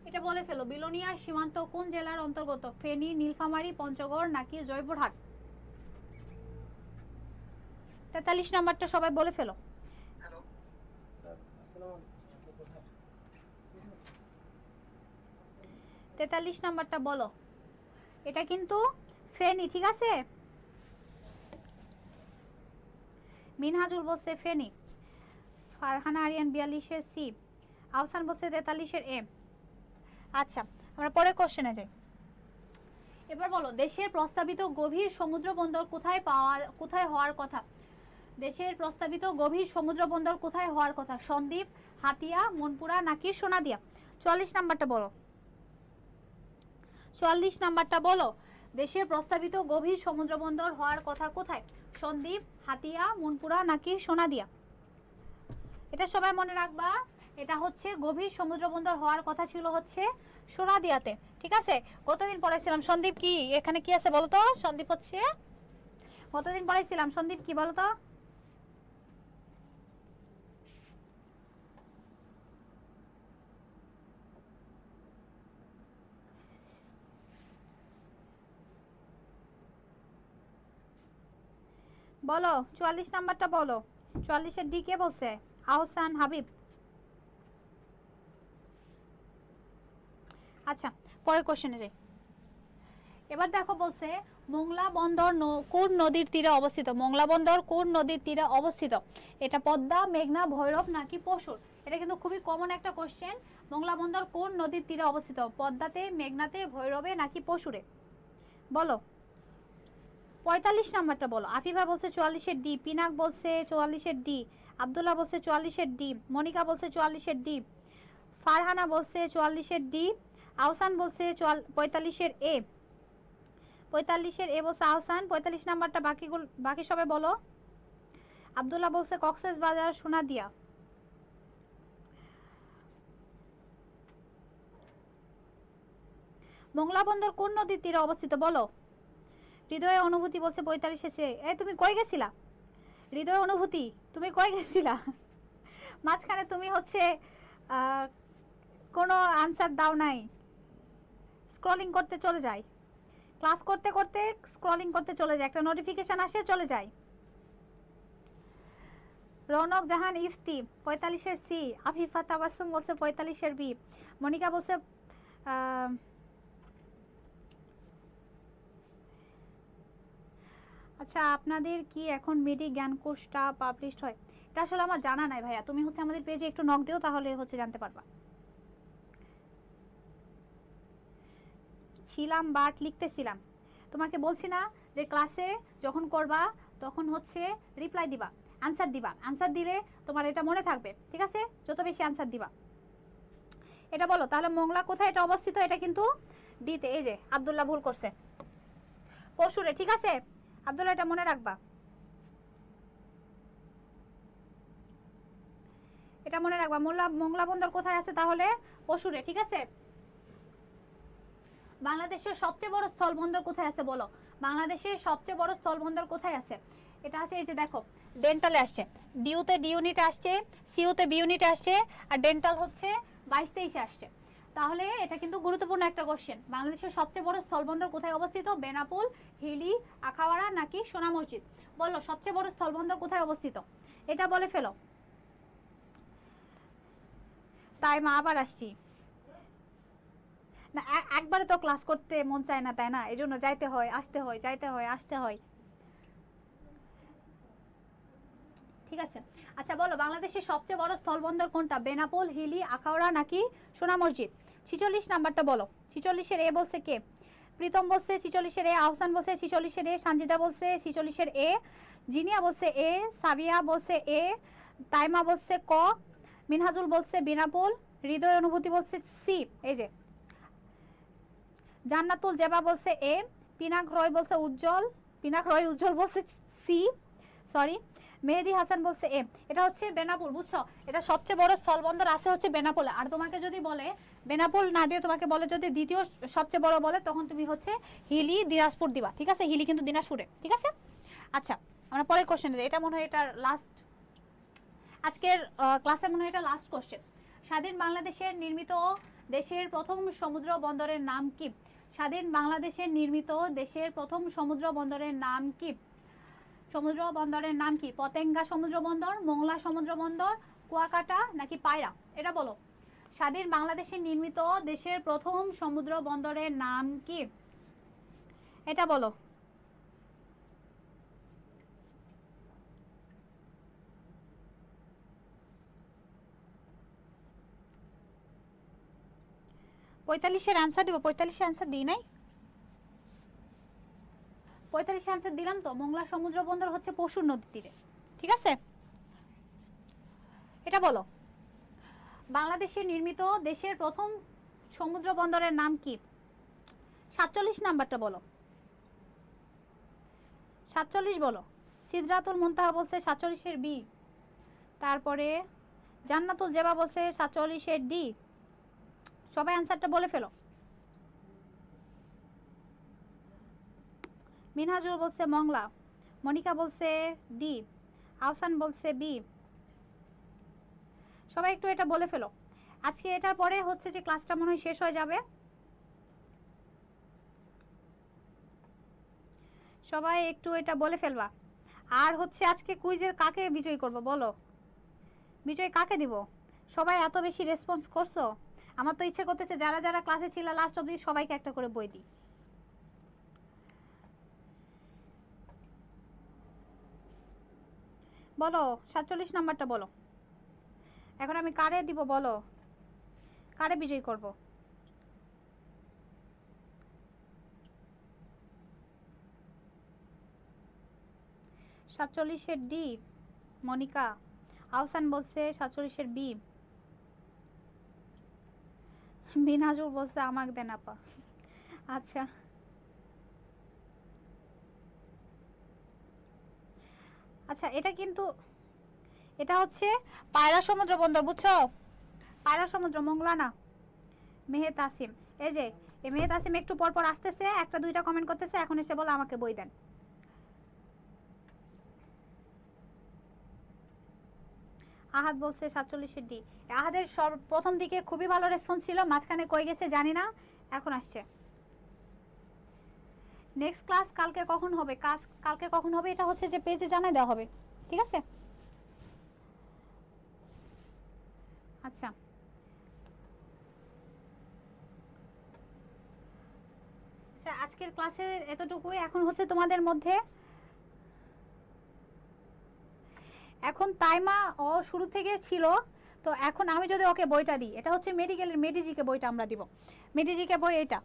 এটা বলে ফেলো বিলোনিয়া সীমান্ত কোন জেলার অন্তর্গত, ফেনী, নীলফামারী, পঞ্চগড় নাকি জয়পুরহাট। 43 নাম্বারটা সবাই বলে ফেলো। 43 নাম্বারটা বলো। এটা কিন্তু ফেনী, ঠিক আছে? মিনহাজুল বলছে ফেনী, ফারহানা আরিয়ান 42 সি, আহসান বলছে 43 এ। আচ্ছা আমরা পরে কোশ্চেনে যাই। এবার বলো দেশের প্রস্তাবিত গভীর সমুদ্র বন্দর কোথায় হওয়ার কথা, দেশের প্রস্তাবিত গভীর সমুদ্র বন্দর কোথায় হওয়ার কথা, সন্দ্বীপ, হাতিয়া, মনপুরা নাকি সোনাদিয়া। 44 নাম্বারটা বলো। 44 নাম্বারটা বলো দেশের প্রস্তাবিত গভীর সমুদ্র বন্দর হওয়ার কথা কোথায়, সন্দ্বীপ, হাতিয়া, মনপুরা নাকি সোনাদিয়া। এটা সবাই মনে রাখবা, এটা হচ্ছে গভীর সমুদ্র বন্দর হওয়ার কথা ছিল হচ্ছে সোনাদিয়াতে, ঠিক আছে? কতদিন পড়াইছিলাম সন্দ্বীপ কি, এখানে কি আছে বলো তো? সন্দ্বীপ হচ্ছে কতদিন পড়াইছিলাম, সন্দ্বীপ কি বলো তো? বলো 44 নাম্বারটা বলো। 44 এর ডি কে বলছে? আহসান হাবিব। আচ্ছা পরের কোশ্চেনে যাই। এবার দেখো বলছে মোংলা বন্দর কোন নদীর তীরে অবস্থিত, মোংলা বন্দর কোন নদীর তীরে অবস্থিত। এটা পদ্মা, মেঘনা, ভৈরব নাকি পশুর। এটা কিন্তু খুবই কমন একটা কোশ্চেন। মোংলা বন্দর কোন নদীর তীরে অবস্থিত, পদ্মাতে, মেঘনাতে, ভৈরবে নাকি পশুরে। বলো 45 নাম্বারটা বলো। আফিফা বলছে 44 এর ডি, পিনাক বলছে 44 এর ডি, আব্দুল্লাহ বলছে 44 এর ডি, মনিকা বলছে 44 এর ডি, ফারহানা বলছে 44 এর ডি, আহসান বলছে 45 এর এ, 45 এর এ বলছে আহসান। 45 নাম্বারটা বাকি সবাই বলো। আব্দুল্লাহ বলছে কক্সেস বাজার, সোনাদিয়া। মোংলা বন্দর কোন নদীর তীরে অবস্থিত বলো। হৃদয় অনুভূতি বলছে 45 এ সে। এই তুমি কই গেছিলা হৃদয় অনুভূতি, তুমি কই গেছিলা? মাঝখানে তুমি হচ্ছে কোনো আনসার দাও নাই, স্ক্রলিং করতে চলে যায়, ক্লাস করতে করতে স্ক্রলিং করতে চলে যায়, একটা নোটিফিকেশন আসে চলে যায়। রৌনক জাহান ইফতি 45 এর সি, আফিফা তাবাসসুম বলছে 45 এর বি, মনিকা বলছে আচ্ছা আপনাদের কি এখন মেডি জ্ঞান কোর্সটা পাবলিশড হয়? এটা আসলে আমার জানা নাই ভাইয়া, তুমি হচ্ছে আমাদের পেজে একটু নক দিও, তাহলে হচ্ছে জানতে পারবা। ছিলাম বাট লিখতেছিলাম, তোমাকে বলছি না যে ক্লাসে যখন করবা তখন হচ্ছে রিপ্লাই দিবা, আনসার দিবা, আনসার দিলে তোমার এটা মনে থাকবে, ঠিক আছে? যত বেশি আনসার দিবা। এটা বলো তাহলে মোংলা কোথায় এটা অবস্থিত, এটা কিন্তু ডিতে। এই যে আব্দুল্লাহ ভুল করছে, পশুরে, ঠিক আছে? আব্দুল্লাহ এটা মনে রাখবা, এটা মনে রাখবা। মোংলা বন্দর কোথায় আছে তাহলে? পশুরে, ঠিক আছে? বাংলাদেশের সবচেয়ে বড় স্থলবন্দর কোথায় আছে বলো, বাংলাদেশের সবচেয়ে বড় স্থলবন্দর কোথায় আছে? এটা আসে এই যে দেখো ডেন্টালে আসছে, ডিউতে ডি ইউনিটে আসছে, সিইউতে বি ইউনিটে আসছে, আর ডেন্টাল হচ্ছে 22-23 আসছে। তাহলে এটা কিন্তু গুরুত্বপূর্ণ একটা কোশ্চেন। বাংলাদেশের সবচেয়ে বড় স্থলবন্দর কোথায় অবস্থিত? বেনাপোল, হিলি, আখাউড়া নাকি সোনা মসজিদ? বলো সবচেয়ে বড় স্থলবন্দর কোথায় অবস্থিত? এটা বলে ফেলো। তাই মা আবার আসছি না, একবারে তো ক্লাস করতে মন চায় না তাই না, এই জন্য যাইতে হয় আসতে হয়, যাইতে হয় আসতে হয়। ঠিক আছে, আচ্ছা বলো বাংলাদেশের সবচেয়ে বড় স্থলবন্দর কোনটা? বেনাপোল, হিলি, আখাউড়া নাকি সোনা মসজিদ? 46 নাম্বারটা বলো। 46-এর এ বলছে কে? প্রীতম বলছে 46-এর এ, আহসান বলছে 46-এর এ, সানজিদা বলছে 46-এর এ, জিনিয়া বলছে এ, সাবিয়া বলছে এ, তাইমা বলছে ক, মিনহাজুল বলছে বেনাপোল, হৃদয় অনুভূতি বলছে সি। এই যে জান্নাতুল জেবা বলছে এ, পিনাক রয় বলছে উজ্জ্বল, পিনাক রয় উজ্জ্বল বলছে সি, সরি, মেহেদি হাসান বলছে এ। এটা হচ্ছে বেনাপোল, বুঝছো? এটা সবচেয়ে বড় স্থলবন্দর আছে হচ্ছে বেনাপোলে। আর তোমাকে যদি বলে বেনাপোল না দিয়ে তোমাকে বলে যদি দ্বিতীয় সবচেয়ে বড় বলে, তখন তুমি হচ্ছে হিলি দিনাজপুর দিবা। ঠিক আছে, হিলি কিন্তু দিনাজপুরে। ঠিক আছে, আচ্ছা আমরা পরে কোশ্চেন দিই। এটা মনে হয় এটা লাস্ট, আজকের ক্লাসে মনে হয় এটা লাস্ট কোশ্চেন। স্বাধীন বাংলাদেশের নির্মিত দেশের প্রথম সমুদ্র বন্দরের নাম কি? স্বাধীন বাংলাদেশের নির্মিত দেশের প্রথম সমুদ্র বন্দরের নাম কি? সমুদ্র বন্দরের নাম কি? পতেঙ্গা সমুদ্র বন্দর, মোংলা সমুদ্র বন্দর, কুয়াকাটা নাকি পায়রা? এটা বলো। স্বাধীন বাংলাদেশের নির্মিত দেশের প্রথম সমুদ্র বন্দরের নাম কি? এটা বলো। পঁয়তাল্লিশের আনসার দিব? 45-এর আনসার দিই নাই? 45-এর আনসার দিলাম তো। মোংলা সমুদ্র বন্দর হচ্ছে পশুর নদীর তীরে। ঠিক আছে, এটা বলো। বাংলাদেশে নির্মিত দেশের প্রথম সমুদ্র বন্দরের নাম কি? 47 নাম্বারটা বলো। 47 বলো। সিদরাতুল মুনতাহা বলছে 47-এর বি। তারপরে জান্নাতুল জেবা বলছে 47-এর ডি। সবাই অ্যান্সারটা বলে ফেলো। মিনহাজুল বলছে মংলা, মনিকা বলছে ডি, আহসান বলছে বি। সবাই একটু এটা বলে ফেলো। আজকে এটার পরে হচ্ছে যে ক্লাসটা মনে হয় শেষ হয়ে যাবে। সবাই একটু এটা বলে ফেলবা। আর হচ্ছে আজকে কুইজের কাকে বিজয়ী করব বলো? বিজয় কাকে দিব? সবাই এত বেশি রেসপন্স করছো, আমার তো ইচ্ছে করতেছে যারা যারা ক্লাসে ছিল লাস্ট অবধি সবাইকে একটা করে বই দিই। বলো 47 নাম্বারটা বলো। এখন আমি কারে দিব বলো, কারে বিজয়ী করব? সাতচল্লিশের ডি মনিকা, আহসান বলছে 47-এর বি, মিনহাজুল বলছে আমাকে দেন আপা। আচ্ছা আচ্ছা, এটা কিন্তু এটা হচ্ছে পায়রা সমুদ্র বন্দর, বুঝছো? পায়রা সমুদ্র, মোংলা না। মেহে তাসিম, এই যে এই মেহে তাসিম একটু পর পর আসতেছে, একটা দুইটা কমেন্ট করতেছে, এখন এসে বলো আমাকে বই দেন। আহাদ বলছে 47-এর ডি। আহাদের প্রথম দিকে খুবই ভালো রেসপন্স ছিল, মাঝখানে কই গেছে জানি না, এখন আসছে। নেক্সট ক্লাস কালকে কখন হবে? কালকে কখন হবে এটা হচ্ছে যে পেজে জানাই দেওয়া হবে। ঠিক আছে, আচ্ছা আচ্ছা আজকের ক্লাসে এতটুকুই। এখন হচ্ছে তোমাদের মধ্যে এখন তাইমা ও শুরু থেকে ছিল, তো এখন আমি যদি ওকে বইটা দিই, এটা হচ্ছে মেডিকেলের মেডিজিকে বইটা আমরা দিব। মেডিজিকে বই এটা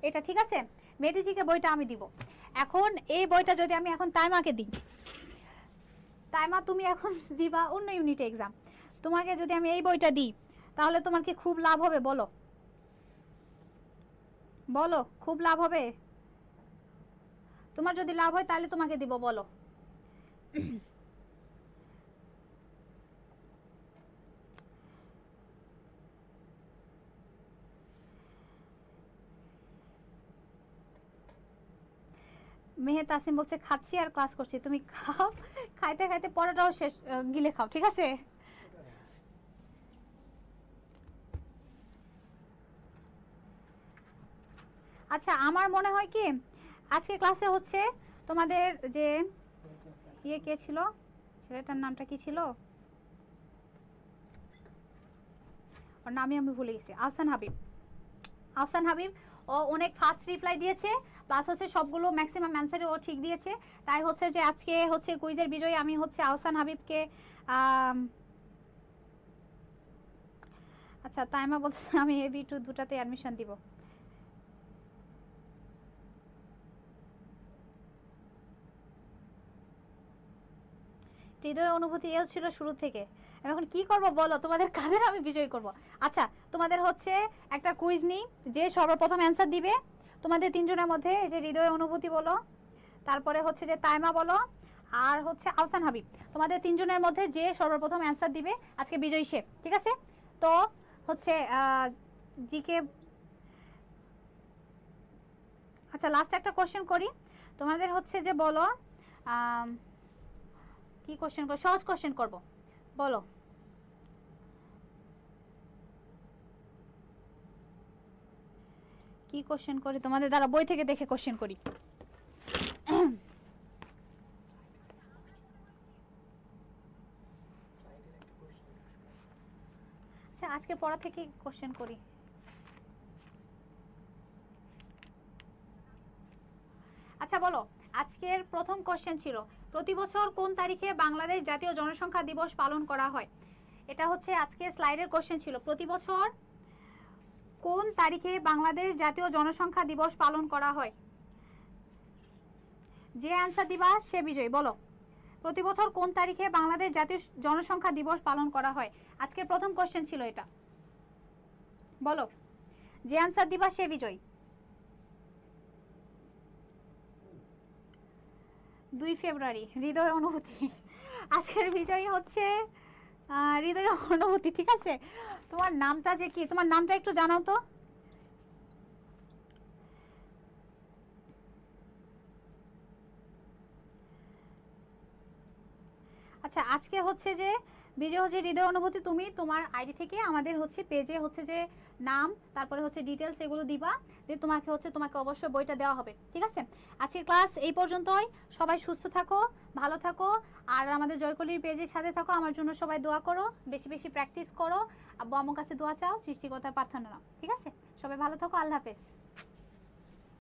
এটা ঠিক আছে, মেডিজিকে বইটা আমি দিব। এখন এই বইটা যদি আমি এখন তাইমাকে দিই, তাইমা তুমি এখন দিবা অন্য ইউনিটে এক্সাম, তোমাকে যদি আমি এই বইটা দিই তাহলে তোমার কি খুব লাভ হবে বলো? বলো খুব লাভ হবে? তোমার যদি লাভ হয় তাহলে তোমাকে দিব, বলো। মেহে তাসিম বলছে খাচ্ছি আর ক্লাস করছি, তুমি খাও, খাইতে খাইতে পড়াটাও শেষ, গিলে খাও, ঠিক আছে? আচ্ছা আমার মনে হয় কি আজকে ক্লাসে হচ্ছে তোমাদের যে ইয়ে কে ছিল, ছেলেটার নামটা কি ছিল, ওর নামই আমি ভুলে গেছি, আহসান হাবিব। আহসান হাবিব ও অনেক ফাস্ট রিপ্লাই দিয়েছে, প্লাস হচ্ছে সবগুলো ম্যাক্সিমাম অ্যান্সারে ও ঠিক দিয়েছে। তাই হচ্ছে যে আজকে হচ্ছে কুইজের বিজয়ী আমি হচ্ছে আহসান হাবিবকে আচ্ছা তাইমা বলছে আমি এবি2 দুটাতে অ্যাডমিশন দিব। হৃদয় অনুভূতি এও ছিল শুরু থেকে। এখন কি করব বলো, তোমাদের কাদের আমি বিজয় করব? আচ্ছা তোমাদের হচ্ছে একটা কুইজ নিই, যে সর্বপ্রথম অ্যান্সার দিবে তোমাদের তিনজনের মধ্যে, এই যে হৃদয় অনুভূতি বলো, তারপরে হচ্ছে যে তাইমা বলো, আর হচ্ছে আহসান হাবিব, তোমাদের তিনজনের মধ্যে যে সর্বপ্রথম অ্যান্সার দিবে আজকে বিজয়ী সে, ঠিক আছে? তো হচ্ছে জিকে, আচ্ছা লাস্ট একটা কোশ্চেন করি তোমাদের, হচ্ছে যে বলো কি কোশ্চেন করব, সহজ কোশ্চেন করব, বলো কি কোশ্চেন করি তোমাদের, দ্বারা বই থেকে দেখে কোশ্চেন করি। আচ্ছা আজকে পড়া থেকে কোশ্চেন করি। আচ্ছা বলো, আজকের প্রথম কোশ্চেন ছিল প্রতি বছর কোন তারিখে বাংলাদেশ জাতীয় জনসংখ্যা দিবস পালন করা হয়? এটা হচ্ছে আজকের স্লাইডের কোশ্চেন ছিল, প্রতি বছর কোন তারিখে বাংলাদেশ জাতীয় জনসংখ্যা দিবস পালন করা হয়? যে অ্যান্সার দিবা সে বিজয়ী। বলো প্রতি বছর কোন তারিখে বাংলাদেশ জাতীয় জনসংখ্যা দিবস পালন করা হয়? আজকের প্রথম কোশ্চেন ছিল এটা, বলো যে অ্যান্সার দিবা সে বিজয়ী। 2 ফেব্রুয়ারি, হৃদয় অনুভূতি। আজকের বিজয়ী হচ্ছে হৃদয় অনুভূতি, ঠিক আছে? তোমার নামটা যে কি, তোমার নামটা একটু জানাও তো। আচ্ছা আজকে হচ্ছে যে বিজয় হচ্ছে হৃদয় অনুভূতি, তুমি তোমার আইডি থেকে আমাদের হচ্ছে পেজে হচ্ছে যে নাম তারপরে হচ্ছে ডিটেলস এগুলো দিবা, দিয়ে তোমাকে হচ্ছে তোমাকে অবশ্যই বইটা দেওয়া হবে, ঠিক আছে? আজকের ক্লাস এই পর্যন্তই, সবাই সুস্থ থাকো, ভালো থাকো, আর আমাদের জয়কলির পেজের সাথে থাকো। আমার জন্য সবাই দোয়া করো, বেশি বেশি প্র্যাকটিস করো, আব্বু আম্মুর কাছে দোয়া চাও, সৃষ্টিকর্তার প্রার্থনা নাও, ঠিক আছে? সবাই ভালো থাকো, আল্লাহ হাফেজ।